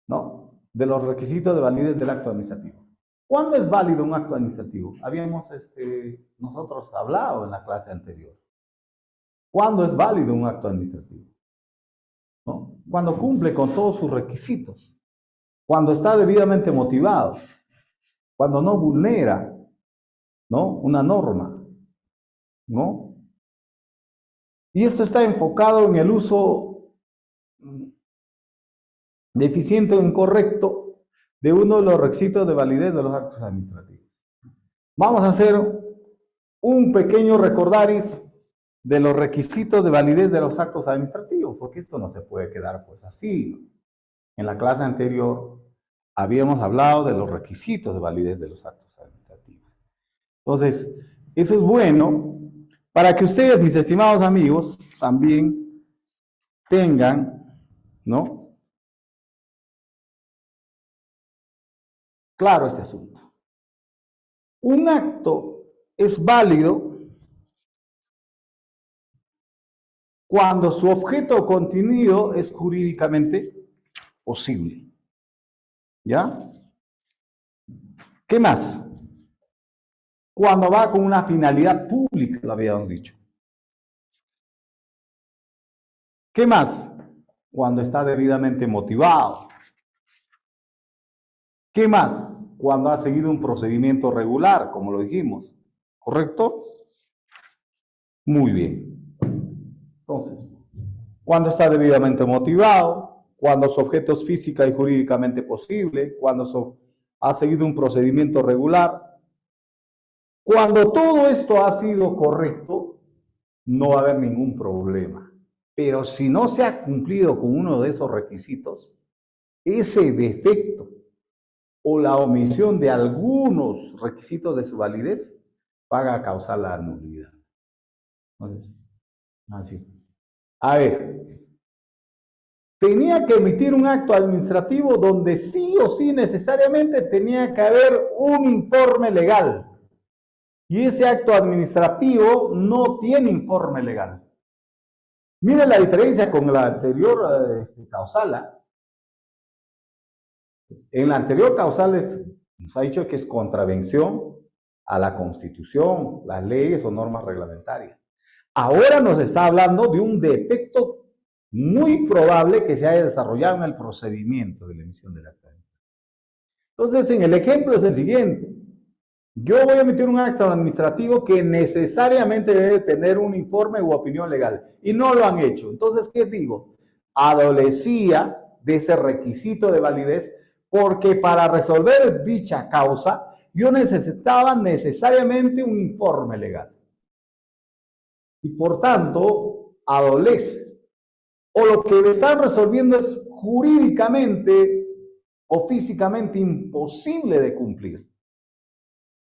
¿No? De los requisitos de validez del acto administrativo. ¿Cuándo es válido un acto administrativo? Habíamos nosotros hablado en la clase anterior. ¿Cuándo es válido un acto administrativo? ¿No? Cuando cumple con todos sus requisitos, cuando está debidamente motivado, cuando no vulnera, ¿no? Una norma, ¿no? Y esto está enfocado en el uso deficiente o incorrecto de uno de los requisitos de validez de los actos administrativos. Vamos a hacer un pequeño recordaris de los requisitos de validez de los actos administrativos, porque esto no se puede quedar pues así. En la clase anterior habíamos hablado de los requisitos de validez de los actos administrativos. Entonces, eso es bueno para que ustedes, mis estimados amigos, también tengan, ¿no? Claro este asunto. Un acto es válido cuando su objeto o contenido es jurídicamente posible. ¿Ya? ¿Qué más? Cuando va con una finalidad pública, lo habíamos dicho. ¿Qué más? Cuando está debidamente motivado. ¿Qué más? Cuando ha seguido un procedimiento regular, como lo dijimos. ¿Correcto? Muy bien. Entonces, cuando está debidamente motivado, cuando su objeto es física y jurídicamente posible, cuando ha seguido un procedimiento regular, Cuando todo esto ha sido correcto, no va a haber ningún problema. Pero si no se ha cumplido con uno de esos requisitos, ese defecto o la omisión de algunos requisitos de su validez va a causar la nulidad. Entonces, así. A ver, tenía que emitir un acto administrativo donde sí o sí necesariamente tenía que haber un informe legal. Y ese acto administrativo no tiene informe legal. Miren la diferencia con la anterior causal. En la anterior causal nos ha dicho que es contravención a la Constitución, las leyes o normas reglamentarias. Ahora nos está hablando de un defecto muy probable que se haya desarrollado en el procedimiento de la emisión del acta. Entonces, en el ejemplo es el siguiente. Yo voy a emitir un acto administrativo que necesariamente debe tener un informe u opinión legal y no lo han hecho. Entonces, ¿qué digo? Adolecía de ese requisito de validez porque para resolver dicha causa yo necesitaba necesariamente un informe legal. Y por tanto, adolece. O lo que le están resolviendo es jurídicamente o físicamente imposible de cumplir.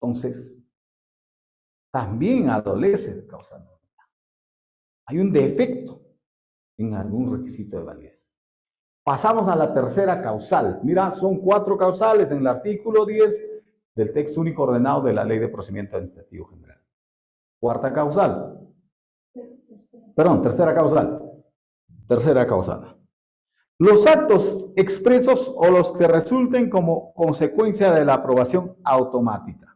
Entonces, también adolece de causa nula. Hay un defecto en algún requisito de validez. Pasamos a la tercera causal. Mira, son 4 causales en el artículo 10 del texto único ordenado de la Ley de Procedimiento Administrativo General. Cuarta causal. Perdón, tercera causal. Tercera causal. Los actos expresos o los que resulten como consecuencia de la aprobación automática.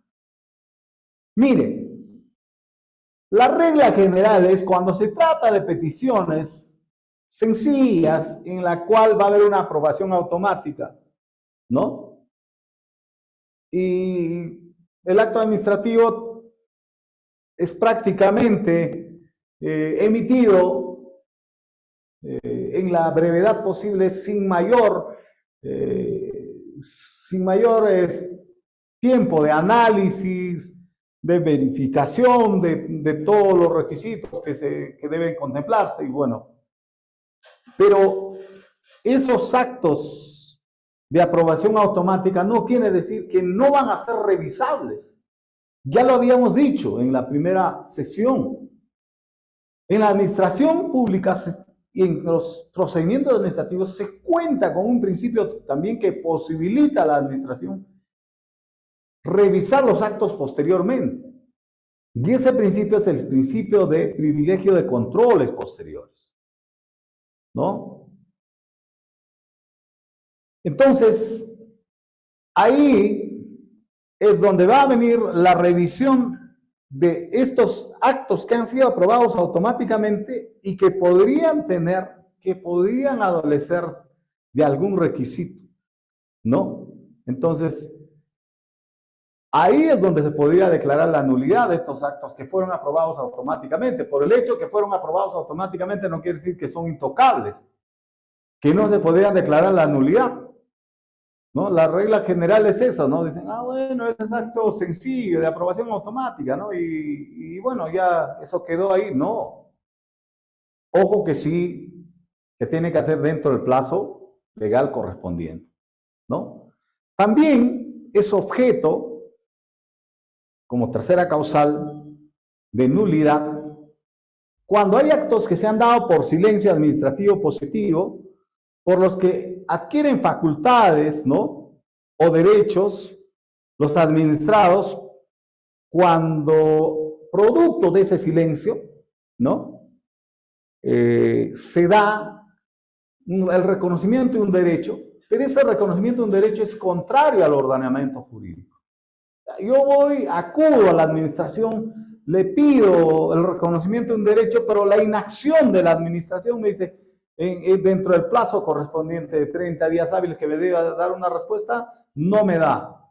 Mire, la regla general es cuando se trata de peticiones sencillas en la cual va a haber una aprobación automática, ¿no? Y el acto administrativo es prácticamente emitido en la brevedad posible sin mayor tiempo de análisis, de verificación de todos los requisitos que deben contemplarse y bueno. Pero esos actos de aprobación automática no quiere decir que no van a ser revisables. Ya lo habíamos dicho en la primera sesión. En la administración pública y en los procedimientos administrativos se cuenta con un principio también que posibilita a la administración revisar los actos posteriormente. Y ese principio es el principio de privilegio de controles posteriores, ¿no? Entonces, ahí es donde va a venir la revisión de estos actos que han sido aprobados automáticamente y que podrían adolecer de algún requisito, ¿no? Entonces, ahí es donde se podría declarar la nulidad de estos actos que fueron aprobados automáticamente. Por el hecho que fueron aprobados automáticamente no quiere decir que son intocables, que no se podría declarar la nulidad, ¿no? La regla general es esa, ¿no? Dicen, bueno, ese es acto sencillo de aprobación automática, ¿no? Y bueno, ya eso quedó ahí. No. Ojo que sí, que tiene que hacer dentro del plazo legal correspondiente, ¿no? También es objeto, como tercera causal, de nulidad, cuando hay actos que se han dado por silencio administrativo positivo, por los que adquieren facultades, ¿no? O derechos los administrados cuando producto de ese silencio, ¿no? Se da el reconocimiento de un derecho, pero ese reconocimiento de un derecho es contrario al ordenamiento jurídico. Yo acudo a la administración, le pido el reconocimiento de un derecho, pero la inacción de la administración me dice, dentro del plazo correspondiente de 30 días hábiles que me debe dar una respuesta, no me da.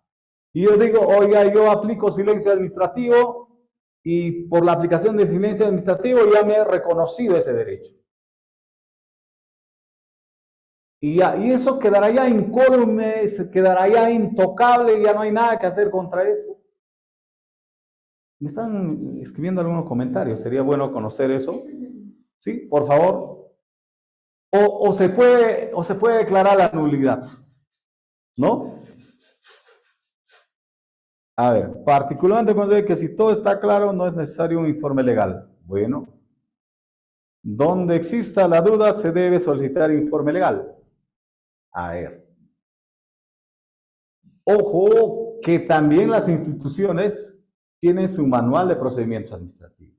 Y yo digo, oiga, yo aplico silencio administrativo y por la aplicación del silencio administrativo ya me he reconocido ese derecho. Y eso quedará ya incólume, quedará ya intocable, ya no hay nada que hacer contra eso. Me están escribiendo algunos comentarios, sería bueno conocer eso. ¿Sí? Por favor. O se puede declarar la nulidad, ¿no? A ver, particularmente cuando dice que si todo está claro, no es necesario un informe legal. Bueno, donde exista la duda, se debe solicitar informe legal. A ver. Ojo, que también las instituciones tienen su manual de procedimientos administrativos.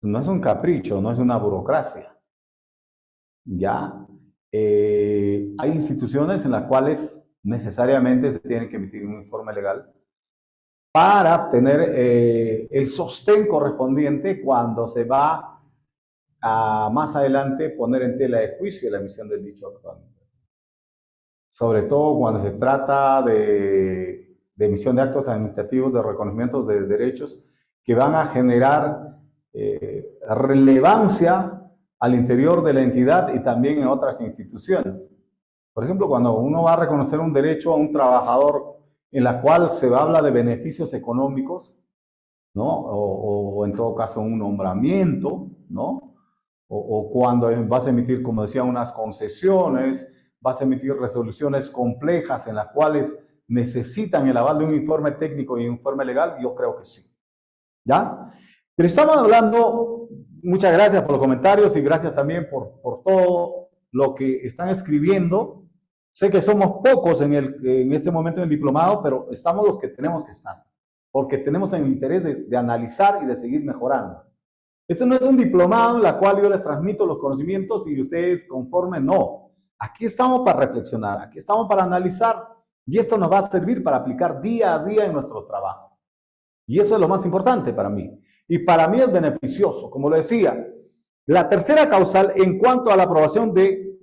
No es un capricho, no es una burocracia. Ya hay instituciones en las cuales necesariamente se tiene que emitir un informe legal para tener el sostén correspondiente cuando se va a más adelante poner en tela de juicio la emisión del dicho acto administrativo. Sobre todo cuando se trata de emisión de actos administrativos de reconocimiento de derechos que van a generar relevancia al interior de la entidad y también en otras instituciones. Por ejemplo, cuando uno va a reconocer un derecho a un trabajador en la cual se habla de beneficios económicos, ¿no? O en todo caso un nombramiento, ¿no? O cuando vas a emitir, como decía, unas concesiones, vas a emitir resoluciones complejas en las cuales necesitan el aval de un informe técnico y un informe legal, yo creo que sí. ¿Ya? Pero estamos hablando, muchas gracias por los comentarios y gracias también por todo lo que están escribiendo. Sé que somos pocos en este momento en el diplomado, pero estamos los que tenemos que estar, porque tenemos el interés de analizar y de seguir mejorando. Esto no es un diplomado en la cual yo les transmito los conocimientos y ustedes conformen, no. Aquí estamos para reflexionar, aquí estamos para analizar y esto nos va a servir para aplicar día a día en nuestro trabajo. Y eso es lo más importante para mí. Y para mí es beneficioso, como lo decía. La tercera causal en cuanto a la aprobación de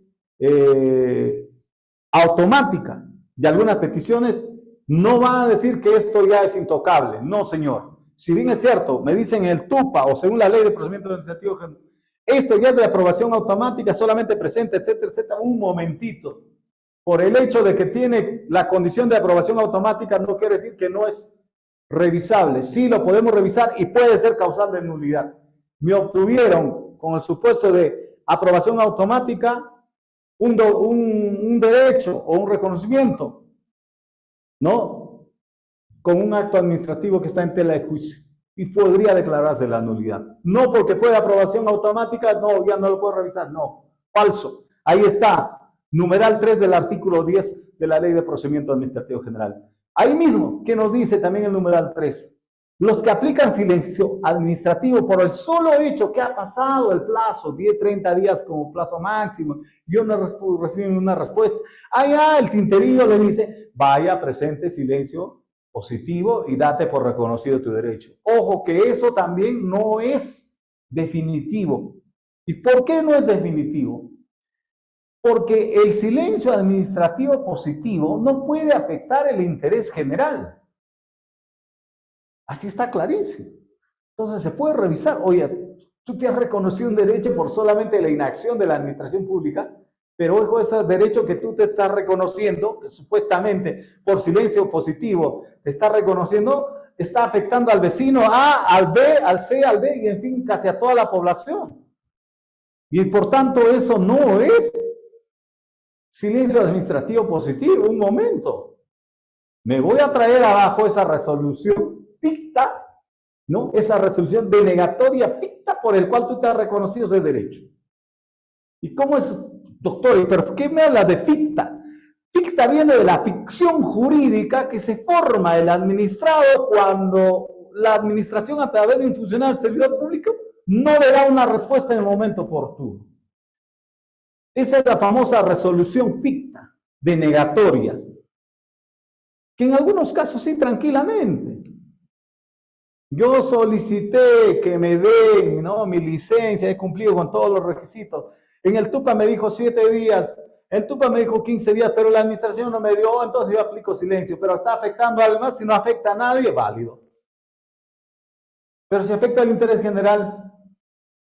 automática de algunas peticiones, no va a decir que esto ya es intocable. No, señor. Si bien es cierto, me dicen el TUPA o según la ley de procedimiento administrativo, esto ya es de aprobación automática, solamente presente, etcétera, etcétera, un momentito. Por el hecho de que tiene la condición de aprobación automática, no quiere decir que no es revisable. Sí lo podemos revisar y puede ser causal de nulidad. Me obtuvieron con el supuesto de aprobación automática un derecho o un reconocimiento, ¿no? Con un acto administrativo que está en tela de juicio y podría declararse la nulidad. No porque fue de aprobación automática, no, ya no lo puedo revisar, no, falso. Ahí está, numeral 3 del artículo 10 de la Ley de Procedimiento Administrativo General. Ahí mismo, que nos dice también el numeral 3, los que aplican silencio administrativo por el solo hecho que ha pasado el plazo, 10, 30 días como plazo máximo, yo no recibo una respuesta, allá el tinterillo le dice, vaya, presente silencio positivo y date por reconocido tu derecho. Ojo que eso también no es definitivo. ¿Y por qué no es definitivo? Porque el silencio administrativo positivo no puede afectar el interés general. Así está clarísimo. Entonces se puede revisar, oye, tú te has reconocido un derecho por solamente la inacción de la administración pública, pero ojo, ese derecho que tú te estás reconociendo, que supuestamente por silencio positivo te estás reconociendo, está afectando al vecino A, al B, al C, al D y en fin, casi a toda la población. Y por tanto eso no es silencio administrativo positivo. Un momento. Me voy a traer abajo esa resolución ficta, ¿no? Esa resolución denegatoria ficta por el cual tú te has reconocido ese derecho. ¿Y cómo es, doctor? ¿Pero qué me habla de ficta? Ficta viene de la ficción jurídica que se forma el administrado cuando la administración a través de un funcionario del servidor público no le da una respuesta en el momento oportuno. Esa es la famosa resolución ficta, denegatoria, que en algunos casos sí, tranquilamente. Yo solicité que me den, ¿no?, mi licencia, he cumplido con todos los requisitos. En el TUPA me dijo 7 días, el TUPA me dijo 15 días, pero la administración no me dio, entonces yo aplico silencio. Pero está afectando a alguien más, si no afecta a nadie, válido. Pero si afecta al interés general,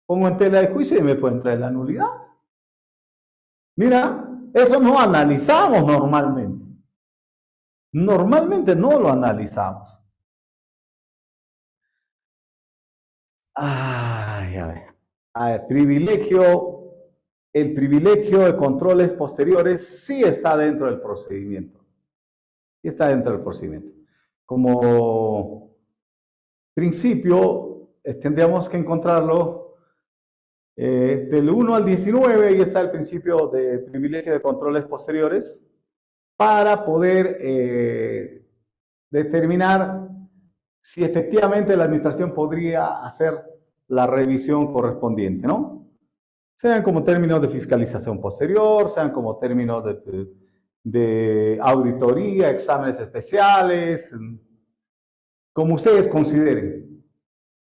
pongo en tela de juicio y me pueden traer la nulidad. Mira, eso no analizamos normalmente. Normalmente no lo analizamos. Ay, a ver, el privilegio de controles posteriores sí está dentro del procedimiento. Sí está dentro del procedimiento. Como principio, tendríamos que encontrarlo del 1 al 19, ahí está el principio de privilegio de controles posteriores, para poder determinar si efectivamente la administración podría hacer la revisión correspondiente, ¿no? Sean como términos de fiscalización posterior, sean como términos de auditoría, exámenes especiales, como ustedes consideren.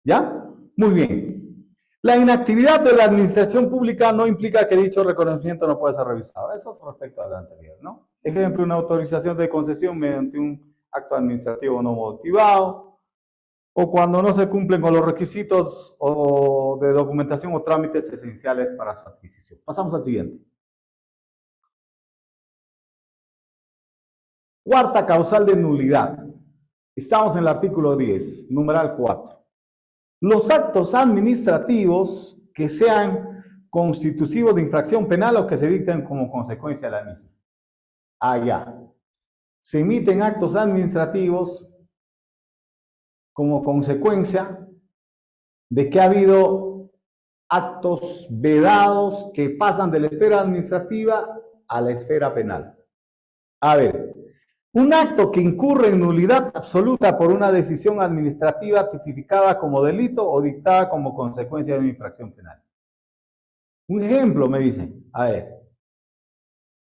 ¿Ya? Muy bien. La inactividad de la administración pública no implica que dicho reconocimiento no pueda ser revisado. Eso es respecto a lo anterior, ¿no? Ejemplo, una autorización de concesión mediante un acto administrativo no motivado, o cuando no se cumplen con los requisitos o de documentación o trámites esenciales para su adquisición. Pasamos al siguiente. Cuarta causal de nulidad. Estamos en el artículo 10, numeral 4. Los actos administrativos que sean constitutivos de infracción penal o que se dicten como consecuencia de la misma. Ya. Se emiten actos administrativos como consecuencia de que ha habido actos vedados que pasan de la esfera administrativa a la esfera penal. A ver, un acto que incurre en nulidad absoluta por una decisión administrativa tipificada como delito o dictada como consecuencia de una infracción penal. Un ejemplo me dice, a ver,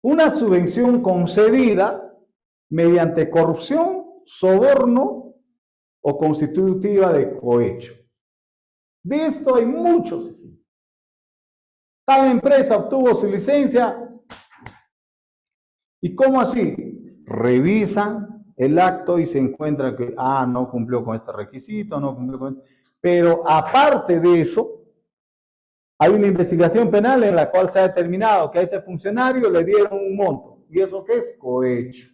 una subvención concedida mediante corrupción, soborno o constitutiva de cohecho. De esto hay muchos ejemplos. Tal empresa obtuvo su licencia. ¿Y cómo así? Revisan el acto y se encuentran que, no cumplió con este requisito, no cumplió con este. Pero aparte de eso, hay una investigación penal en la cual se ha determinado que a ese funcionario le dieron un monto. ¿Y eso qué es? Cohecho.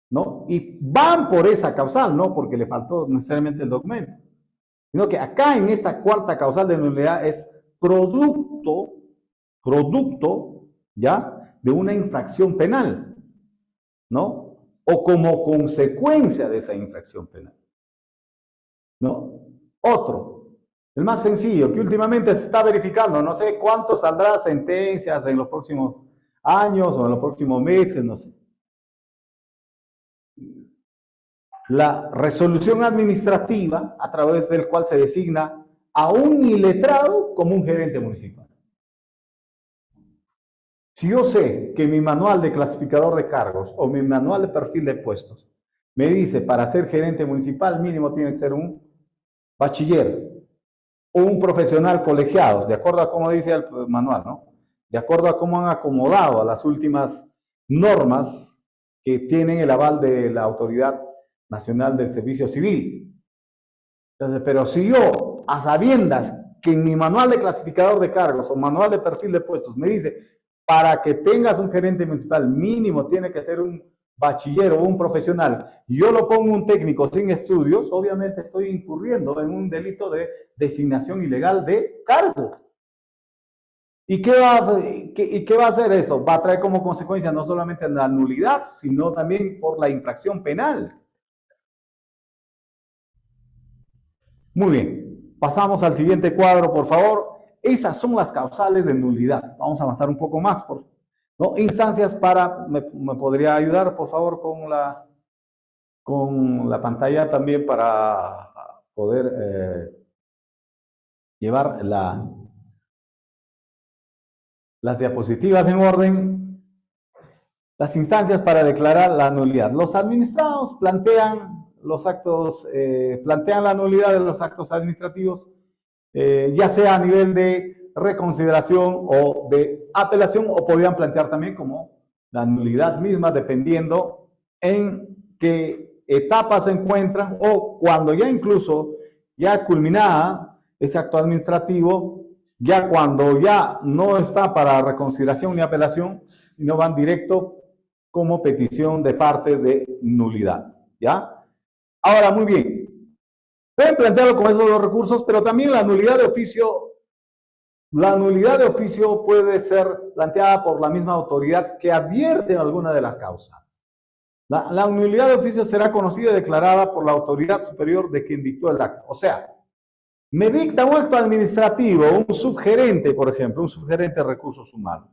¿No? Y van por esa causal, no porque le faltó necesariamente el documento, sino que acá en esta cuarta causal de nulidad es producto, ¿ya? De una infracción penal, ¿no? O como consecuencia de esa infracción penal, ¿no? Otro, el más sencillo, que últimamente se está verificando, no sé cuánto saldrá sentencias en los próximos años o en los próximos meses, no sé. La resolución administrativa a través del cual se designa a un iletrado como un gerente municipal. Si yo sé que mi manual de clasificador de cargos o mi manual de perfil de puestos me dice para ser gerente municipal mínimo tiene que ser un bachiller o un profesional colegiado, de acuerdo a cómo dice el manual, ¿no? De acuerdo a cómo han acomodado a las últimas normas que tienen el aval de la Autoridad Nacional del Servicio Civil. Entonces, pero si yo, a sabiendas que en mi manual de clasificador de cargos o manual de perfil de puestos me dice, para que tengas un gerente municipal mínimo tiene que ser un bachiller o un profesional, y yo lo pongo un técnico sin estudios, obviamente estoy incurriendo en un delito de designación ilegal de cargo. ¿Y qué va a hacer eso? Va a traer como consecuencia no solamente la nulidad, sino también por la infracción penal. Muy bien, pasamos al siguiente cuadro, por favor. Esas son las causales de nulidad. Vamos a avanzar un poco más. ¿No? Instancias para, ¿me podría ayudar, por favor, con la pantalla también para poder llevar las diapositivas en orden? Las instancias para declarar la nulidad. Los administrados plantean la nulidad de los actos administrativos, ya sea a nivel de reconsideración o de apelación, o podrían plantear también como la nulidad misma, dependiendo en qué etapa se encuentran, o cuando ya incluso ya culminada ese acto administrativo, ya cuando ya no está para reconsideración ni apelación, sino van directo como petición de parte de nulidad, ¿ya? Ahora, muy bien, Pueden plantearlo con esos dos recursos, pero también la nulidad de oficio puede ser planteada por la misma autoridad que advierte alguna de las causas. La nulidad de oficio será conocida y declarada por la autoridad superior de quien dictó el acto. O sea, me dicta un acto administrativo, un subgerente, por ejemplo, un subgerente de recursos humanos.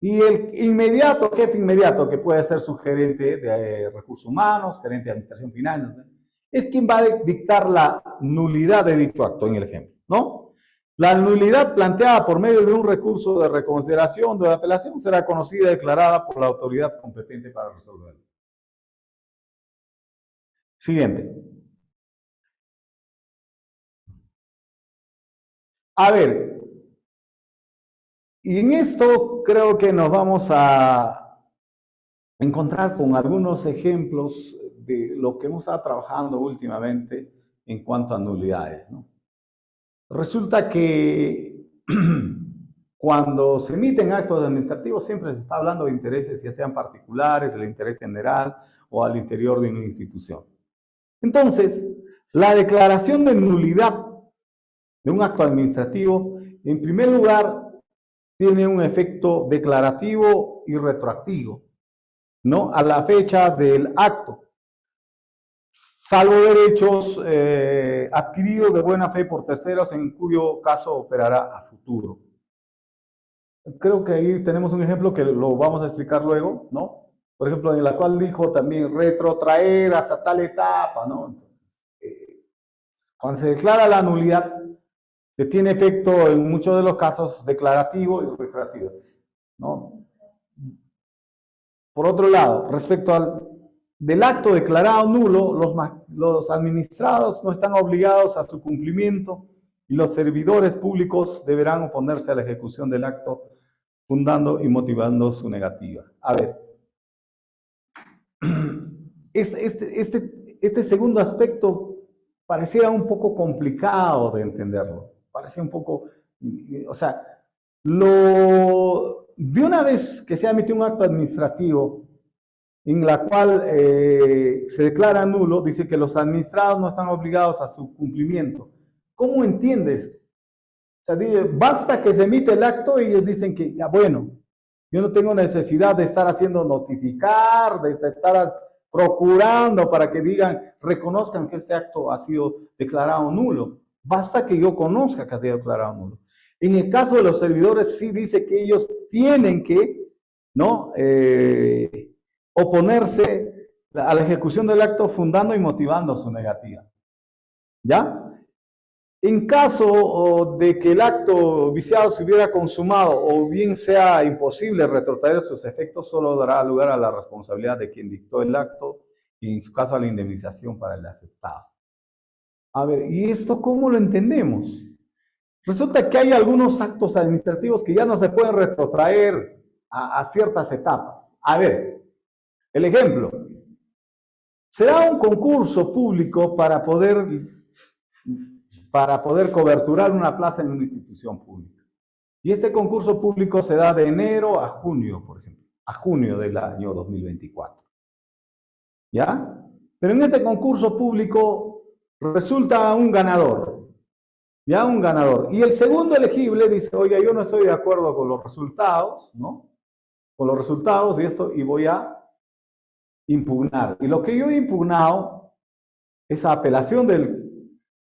Y el inmediato, jefe inmediato, que puede ser subgerente de recursos humanos, gerente de administración final, ¿no?, es quien va a dictar la nulidad de dicho acto en el ejemplo, ¿no? La nulidad planteada por medio de un recurso de reconsideración o de apelación será conocida y declarada por la autoridad competente para resolverlo. Siguiente. A ver, y en esto creo que nos vamos a encontrar con algunos ejemplos de lo que hemos estado trabajando últimamente en cuanto a nulidades, ¿no? Resulta que cuando se emiten actos administrativos siempre se está hablando de intereses, ya sean particulares, el interés general o al interior de una institución. Entonces, la declaración de nulidad de un acto administrativo, en primer lugar, tiene un efecto declarativo y retroactivo, ¿no?, a la fecha del acto, salvo derechos adquiridos de buena fe por terceros, en cuyo caso operará a futuro. Creo que ahí tenemos un ejemplo que lo vamos a explicar luego, ¿no? Por ejemplo, en la cual dijo también retrotraer hasta tal etapa, ¿no? Entonces, cuando se declara la nulidad, se tiene efecto en muchos de los casos declarativo y retroactivo, ¿no? Por otro lado, respecto del acto declarado nulo, los administrados no están obligados a su cumplimiento y los servidores públicos deberán oponerse a la ejecución del acto, fundando y motivando su negativa. A ver, este segundo aspecto pareciera un poco complicado de entenderlo. Parece un poco, o sea, de una vez que se ha emitido un acto administrativo en la cual se declara nulo, dice que los administrados no están obligados a su cumplimiento. ¿Cómo entiendes? O sea, dice, basta que se emite el acto y ellos dicen que, ya bueno, yo no tengo necesidad de estar haciendo notificar, de estar procurando para que digan, reconozcan que este acto ha sido declarado nulo. Basta que yo conozca que ha sido declarado nulo. En el caso de los servidores, sí dice que ellos tienen que, ¿no?, oponerse a la ejecución del acto, fundando y motivando su negativa. ¿Ya? En caso de que el acto viciado se hubiera consumado o bien sea imposible retrotraer sus efectos, solo dará lugar a la responsabilidad de quien dictó el acto y en su caso a la indemnización para el afectado. A ver, ¿y esto cómo lo entendemos? Resulta que hay algunos actos administrativos que ya no se pueden retrotraer a ciertas etapas. A ver, el ejemplo. Se da un concurso público para poder coberturar una plaza en una institución pública. Y este concurso público se da de enero a junio, por ejemplo, a junio del año 2024. ¿Ya? Pero en este concurso público resulta un ganador, ¿ya? Un ganador. Y el segundo elegible dice, oiga, yo no estoy de acuerdo con los resultados, ¿no? Con los resultados y voy a impugnar. Y lo que yo he impugnado, esa apelación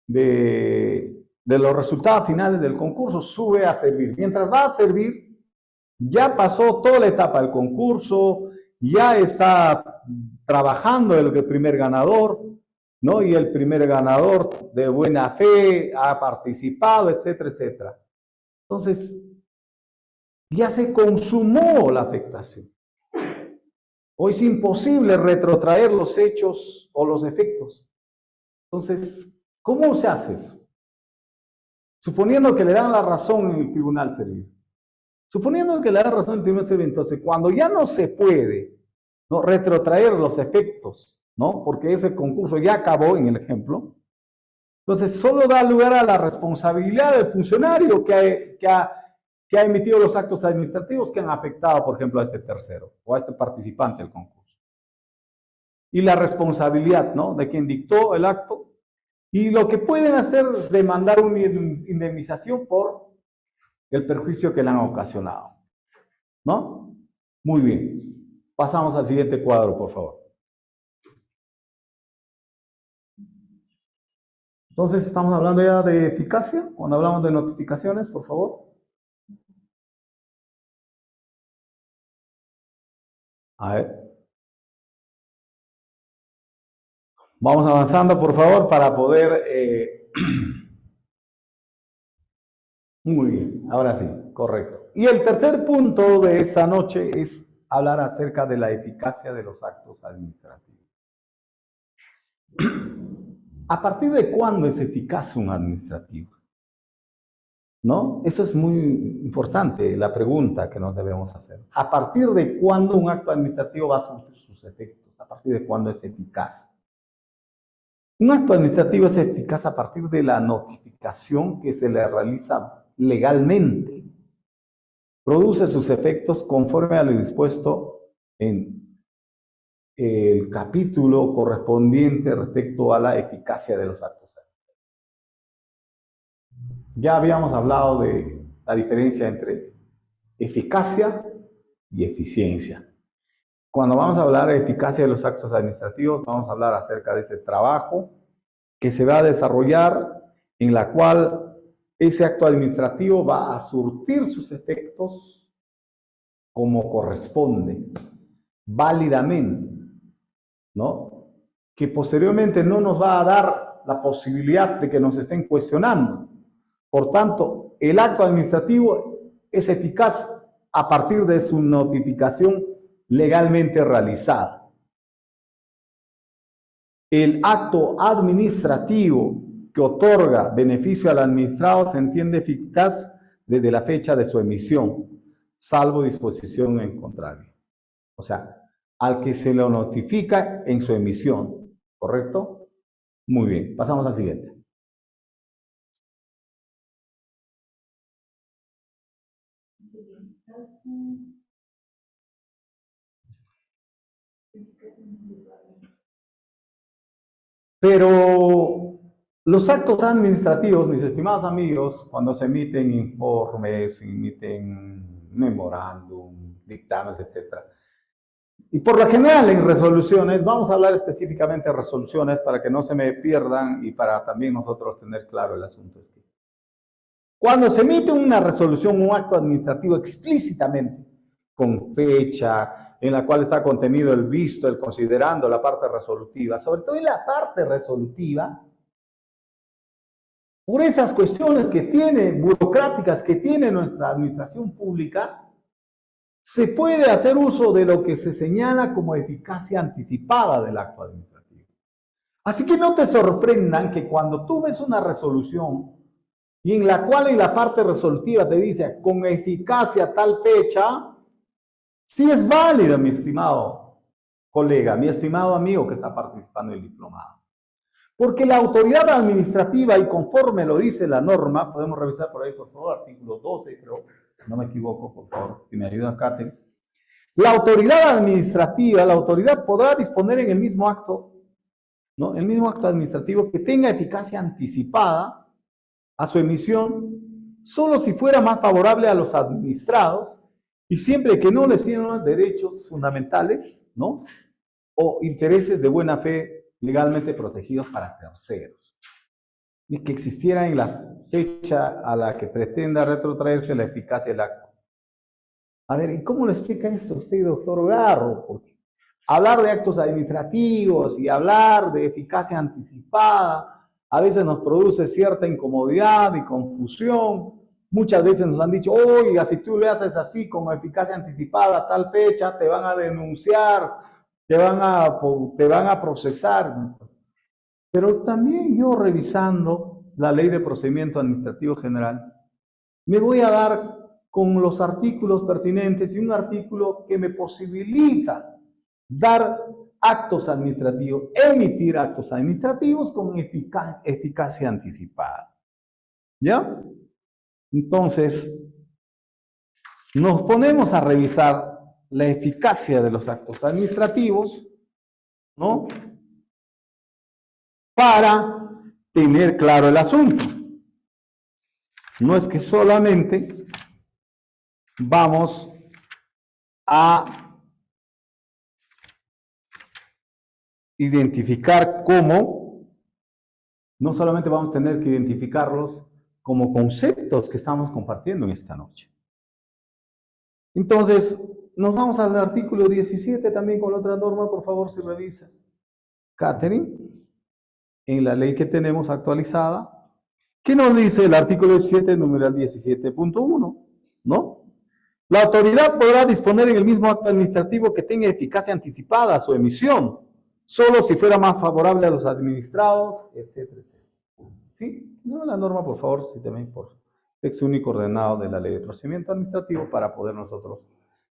de los resultados finales del concurso, sube a servir. Mientras va a servir, ya pasó toda la etapa del concurso, ya está trabajando el primer ganador, ¿no? Y el primer ganador de buena fe ha participado, etcétera, etcétera. Entonces, ya se consumó la afectación. Hoy es imposible retrotraer los hechos o los efectos. Entonces, ¿cómo se hace eso? Suponiendo que le dan la razón en el tribunal servil. Suponiendo que le dan razón en el tribunal servil, entonces, cuando ya no se puede, ¿no?, retrotraer los efectos, ¿no?, porque ese concurso ya acabó en el ejemplo, entonces solo da lugar a la responsabilidad del funcionario que ha emitido los actos administrativos que han afectado, por ejemplo, a este tercero o a este participante del concurso. Y la responsabilidad, ¿no?, de quien dictó el acto Y lo que pueden hacer es demandar una indemnización por el perjuicio que le han ocasionado. ¿No? Muy bien. Pasamos al siguiente cuadro, por favor. Entonces, estamos hablando ya de eficacia. Cuando hablamos de notificaciones, por favor. A ver. Vamos avanzando, por favor, para poder... Muy bien, ahora sí, correcto. Y el tercer punto de esta noche es hablar acerca de la eficacia de los actos administrativos. ¿A partir de cuándo es eficaz un administrativo? ¿No? Eso es muy importante, la pregunta que nos debemos hacer. ¿A partir de cuándo un acto administrativo va a surtir sus efectos? ¿A partir de cuándo es eficaz? Un acto administrativo es eficaz a partir de la notificación que se le realiza legalmente. Produce sus efectos conforme a lo dispuesto en el capítulo correspondiente respecto a la eficacia de los actos. Ya habíamos hablado de la diferencia entre eficacia y eficiencia. Cuando vamos a hablar de eficacia de los actos administrativos, vamos a hablar acerca de ese trabajo que se va a desarrollar, en la cual ese acto administrativo va a surtir sus efectos como corresponde, válidamente, ¿no? Que posteriormente no nos va a dar la posibilidad de que nos estén cuestionando. Por tanto, el acto administrativo es eficaz a partir de su notificación legalmente realizada. El acto administrativo que otorga beneficio al administrado se entiende eficaz desde la fecha de su emisión, salvo disposición en contrario. O sea, al que se lo notifica en su emisión, ¿correcto? Muy bien, pasamos al siguiente. Pero los actos administrativos, mis estimados amigos, cuando se emiten informes, se emiten memorándum, dictámenes, etc. Y por lo general en resoluciones, vamos a hablar específicamente de resoluciones para que no se me pierdan y para también nosotros tener claro el asunto. Cuando se emite una resolución, un acto administrativo explícitamente, con fecha, en la cual está contenido el visto, el considerando, la parte resolutiva, sobre todo en la parte resolutiva, por esas cuestiones que tiene, burocráticas que tiene nuestra administración pública, se puede hacer uso de lo que se señala como eficacia anticipada del acto administrativo. Así que no te sorprendan que cuando tú ves una resolución y en la cual en la parte resolutiva te dice con eficacia tal fecha, sí es válida, mi estimado colega, mi estimado amigo que está participando en el diplomado. Porque la autoridad administrativa, y conforme lo dice la norma, podemos revisar por ahí, por favor, artículo 12, pero no me equivoco, por favor, si me ayuda Kate. La autoridad administrativa, la autoridad podrá disponer en el mismo acto, ¿no? El mismo acto administrativo que tenga eficacia anticipada a su emisión, solo si fuera más favorable a los administrados y siempre que no lesionen derechos fundamentales, ¿no? O intereses de buena fe legalmente protegidos para terceros. Y que existiera en la fecha a la que pretenda retrotraerse la eficacia del acto. A ver, ¿y cómo le explica esto usted, doctor Garro? Porque hablar de actos administrativos y hablar de eficacia anticipada a veces nos produce cierta incomodidad y confusión. Muchas veces nos han dicho, oiga, si tú le haces así como eficacia anticipada a tal fecha, te van a denunciar, te van a procesar. Pero también yo revisando la Ley de Procedimiento Administrativo General, me voy a dar con los artículos pertinentes y un artículo que me posibilita dar actos administrativos, emitir actos administrativos con eficacia anticipada. ¿Ya? Entonces, nos ponemos a revisar la eficacia de los actos administrativos, ¿no? Para tener claro el asunto. No es que solamente vamos a identificar cómo, no solamente vamos a tener que identificarlos como conceptos que estamos compartiendo en esta noche. Entonces, nos vamos al artículo 17 también con la otra norma, por favor, si revisas. Catherine, en la ley que tenemos actualizada, ¿qué nos dice el artículo 17, numeral 17.1? ¿No? La autoridad podrá disponer en el mismo acto administrativo que tenga eficacia anticipada a su emisión, solo si fuera más favorable a los administrados, etcétera, etcétera. ¿Sí? No, la norma, por favor, sí, también por texto único ordenado de la Ley de Procedimiento Administrativo para poder nosotros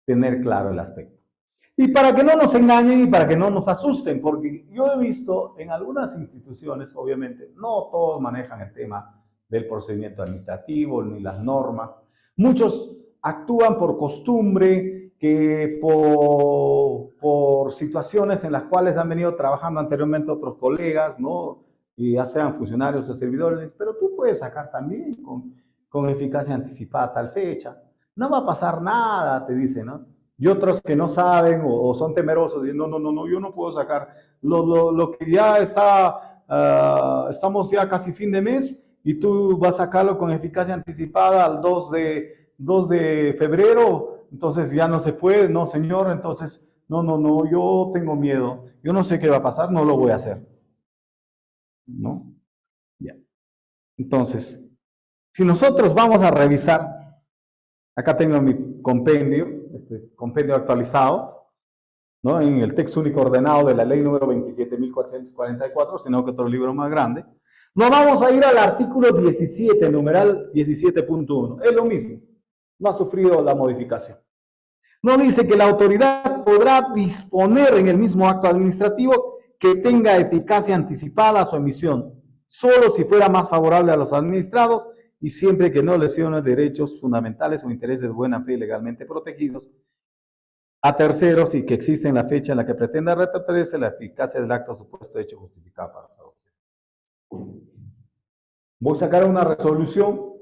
tener claro el aspecto. Y para que no nos engañen y para que no nos asusten, porque yo he visto en algunas instituciones, obviamente, no todos manejan el tema del procedimiento administrativo ni las normas. Muchos actúan por costumbre, que por situaciones en las cuales han venido trabajando anteriormente otros colegas, ¿no? Y ya sean funcionarios o servidores, pero tú puedes sacar también con eficacia anticipada tal fecha. No va a pasar nada, te dicen, ¿no? Y otros que no saben o son temerosos y no, yo no puedo sacar lo que ya está, estamos ya casi fin de mes y tú vas a sacarlo con eficacia anticipada al 2 de febrero, entonces ya no se puede, no señor, entonces no, yo tengo miedo, yo no sé qué va a pasar, no lo voy a hacer, ¿no? Ya. Entonces, si nosotros vamos a revisar, acá tengo mi compendio, compendio actualizado, ¿no? En el texto único ordenado de la ley número 27.444, sino que otro libro más grande. Nos vamos a ir al artículo 17, numeral 17.1. Es lo mismo, no ha sufrido la modificación. Nos dice que la autoridad podrá disponer en el mismo acto administrativo que tenga eficacia anticipada a su emisión, solo si fuera más favorable a los administrados y siempre que no lesione derechos fundamentales o intereses de buena fe legalmente protegidos a terceros y que existe en la fecha en la que pretenda retratarse la eficacia del acto supuesto hecho justificado para la adopción. Voy a sacar una resolución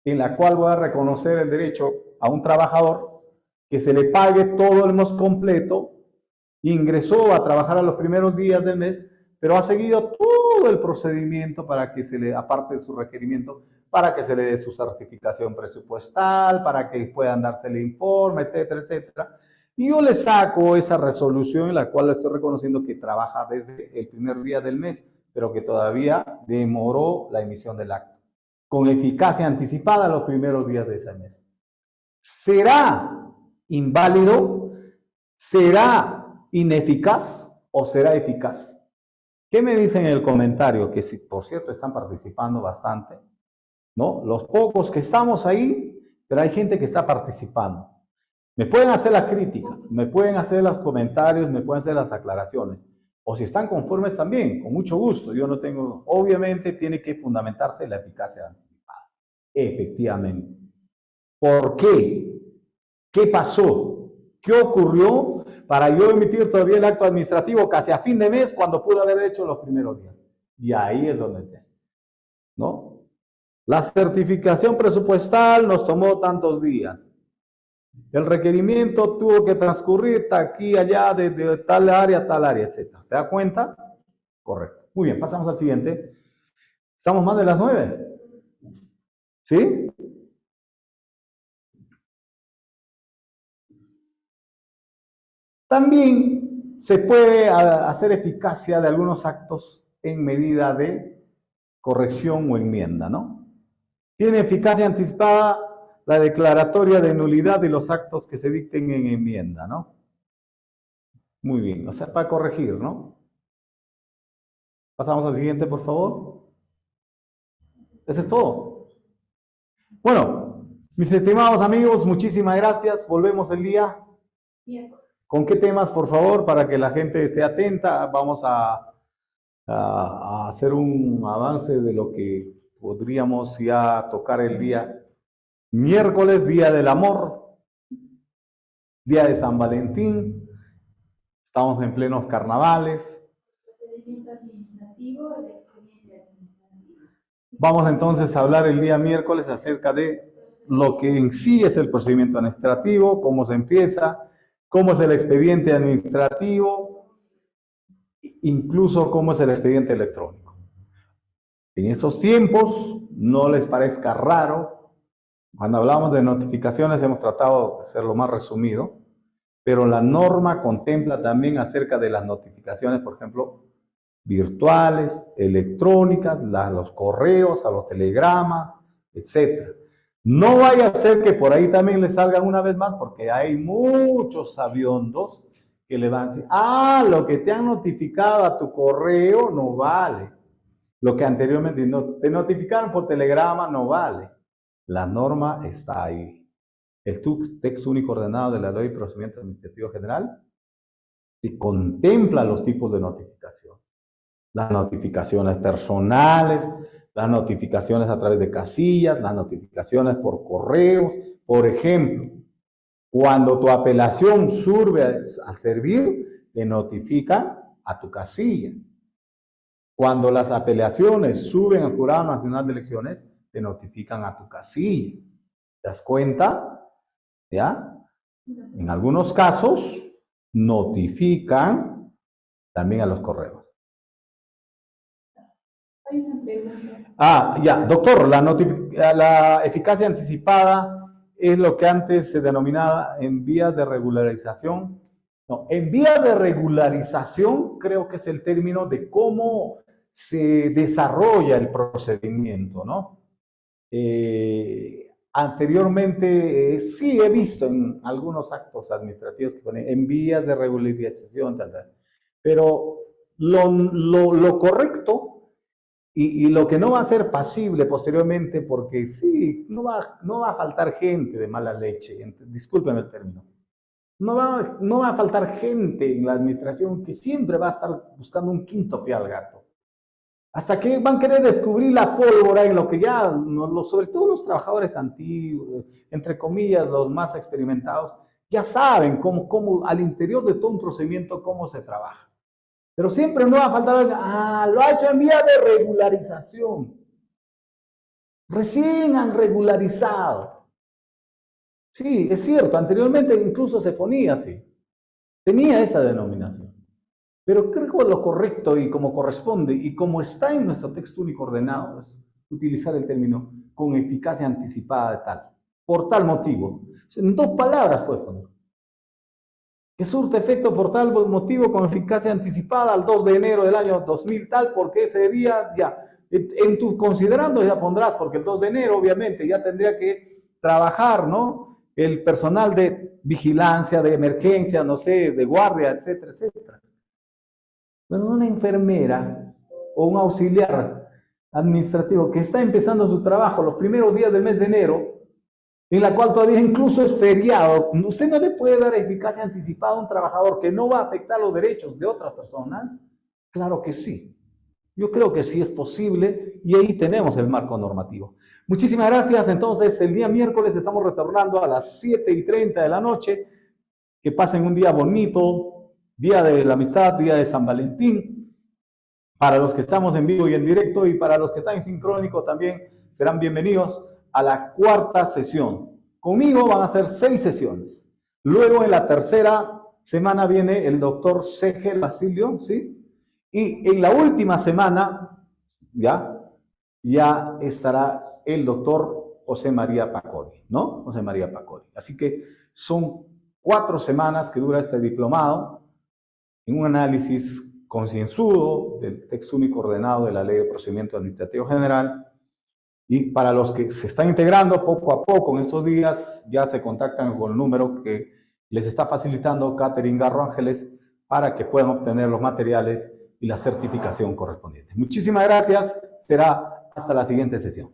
en la cual voy a reconocer el derecho a un trabajador que se le pague todo el mes completo, ingresó a trabajar a los primeros días del mes, pero ha seguido todo el procedimiento para que se le, aparte de su requerimiento, para que se le dé su certificación presupuestal, para que puedan darse el informe, etcétera, etcétera. Y yo le saco esa resolución en la cual le estoy reconociendo que trabaja desde el primer día del mes, pero que todavía demoró la emisión del acto, con eficacia anticipada los primeros días de ese mes. ¿Será inválido? ¿Será ineficaz o será eficaz? ¿Qué me dicen en el comentario? Que si, por cierto, están participando bastante, ¿no? Los pocos que estamos ahí, pero hay gente que está participando. Me pueden hacer las críticas, me pueden hacer los comentarios, me pueden hacer las aclaraciones. O si están conformes también, con mucho gusto. Yo no tengo, obviamente tiene que fundamentarse la eficacia anticipada. Efectivamente. ¿Por qué? ¿Qué pasó? ¿Qué ocurrió para yo emitir todavía el acto administrativo casi a fin de mes cuando pude haber hecho los primeros días? Y ahí es donde está, ¿no? La certificación presupuestal nos tomó tantos días. El requerimiento tuvo que transcurrir de aquí, allá, de tal área a tal área, etc. ¿Se da cuenta? Correcto. Muy bien, pasamos al siguiente. ¿Estamos más de las 9? ¿Sí? También se puede hacer eficacia de algunos actos en medida de corrección o enmienda, ¿no? Tiene eficacia anticipada la declaratoria de nulidad de los actos que se dicten en enmienda, ¿no? Muy bien, o sea, para corregir, ¿no? Pasamos al siguiente, por favor. Eso es todo. Bueno, mis estimados amigos, muchísimas gracias. Volvemos el día. ¿Con qué temas, por favor, para que la gente esté atenta? Vamos a hacer un avance de lo que podríamos ya tocar el día miércoles, Día del Amor, Día de San Valentín. Estamos en plenos carnavales. Procedimiento administrativo, el expediente administrativo. Vamos entonces a hablar el día miércoles acerca de lo que en sí es el procedimiento administrativo, cómo se empieza, cómo es el expediente administrativo, incluso cómo es el expediente electrónico. En esos tiempos, no les parezca raro, cuando hablamos de notificaciones hemos tratado de hacerlo más resumido, pero la norma contempla también acerca de las notificaciones, por ejemplo, virtuales, electrónicas, los correos, a los telegramas, etc. No vaya a ser que por ahí también le salgan una vez más, porque hay muchos sabiondos que le van a decir, lo que te han notificado a tu correo no vale. Lo que anteriormente te notificaron por telegrama no vale. La norma está ahí. El texto único ordenado de la Ley de Procedimiento Administrativo General que contempla los tipos de notificación. Las notificaciones personales, las notificaciones a través de casillas, las notificaciones por correos. Por ejemplo, cuando tu apelación sirve al servir, te notifican a tu casilla. Cuando las apelaciones suben al Jurado Nacional de Elecciones, te notifican a tu casilla. ¿Te das cuenta? ¿Ya? En algunos casos, notifican también a los correos. Ya, doctor, la eficacia anticipada es lo que antes se denominaba en vías de regularización. No, en vías de regularización creo que es el término de cómo se desarrolla el procedimiento, ¿no? Anteriormente sí he visto en algunos actos administrativos que ponen en vías de regularización, pero lo correcto y lo que no va a ser pasible posteriormente, porque sí, no va a faltar gente de mala leche, disculpen el término, no va a faltar gente en la administración que siempre va a estar buscando un quinto pie al gato. Hasta que van a querer descubrir la pólvora en lo que ya, sobre todo los trabajadores antiguos, entre comillas, los más experimentados, ya saben cómo al interior de todo un procedimiento, cómo se trabaja. Pero siempre no va a faltar alguien, lo ha hecho en vía de regularización. Recién han regularizado. Sí, es cierto, anteriormente incluso se ponía así. Tenía esa denominación. Pero creo que lo correcto y como corresponde y como está en nuestro texto único ordenado es utilizar el término con eficacia anticipada de tal, por tal motivo. En dos palabras puedes poner. Que surte efecto por tal motivo con eficacia anticipada al 2 de enero del año 2000 tal, porque ese día ya, en tus considerando ya pondrás, porque el 2 de enero obviamente ya tendría que trabajar, ¿no? El personal de vigilancia, de emergencia, no sé, de guardia, etcétera, etcétera. Bueno, una enfermera o un auxiliar administrativo que está empezando su trabajo los primeros días del mes de enero, en la cual todavía incluso es feriado, usted no le puede dar eficacia anticipada a un trabajador que no va a afectar los derechos de otras personas. Claro que sí. Yo creo que sí es posible y ahí tenemos el marco normativo. Muchísimas gracias. Entonces, el día miércoles estamos retornando a las 7:30 de la noche. Que pasen un día bonito. Día de la Amistad, Día de San Valentín. Para los que estamos en vivo y en directo y para los que están en sincrónico también serán bienvenidos a la cuarta sesión. Conmigo van a ser 6 sesiones. Luego en la tercera semana viene el doctor Segel Basilio, ¿sí? Y en la última semana ya estará el doctor José María Pacori, ¿no? José María Pacori. Así que son 4 semanas que dura este diplomado en un análisis concienzudo del texto único ordenado de la Ley de Procedimiento Administrativo General. Y para los que se están integrando poco a poco en estos días, ya se contactan con el número que les está facilitando Catherine Garro Ángeles para que puedan obtener los materiales y la certificación correspondiente. Muchísimas gracias. Será hasta la siguiente sesión.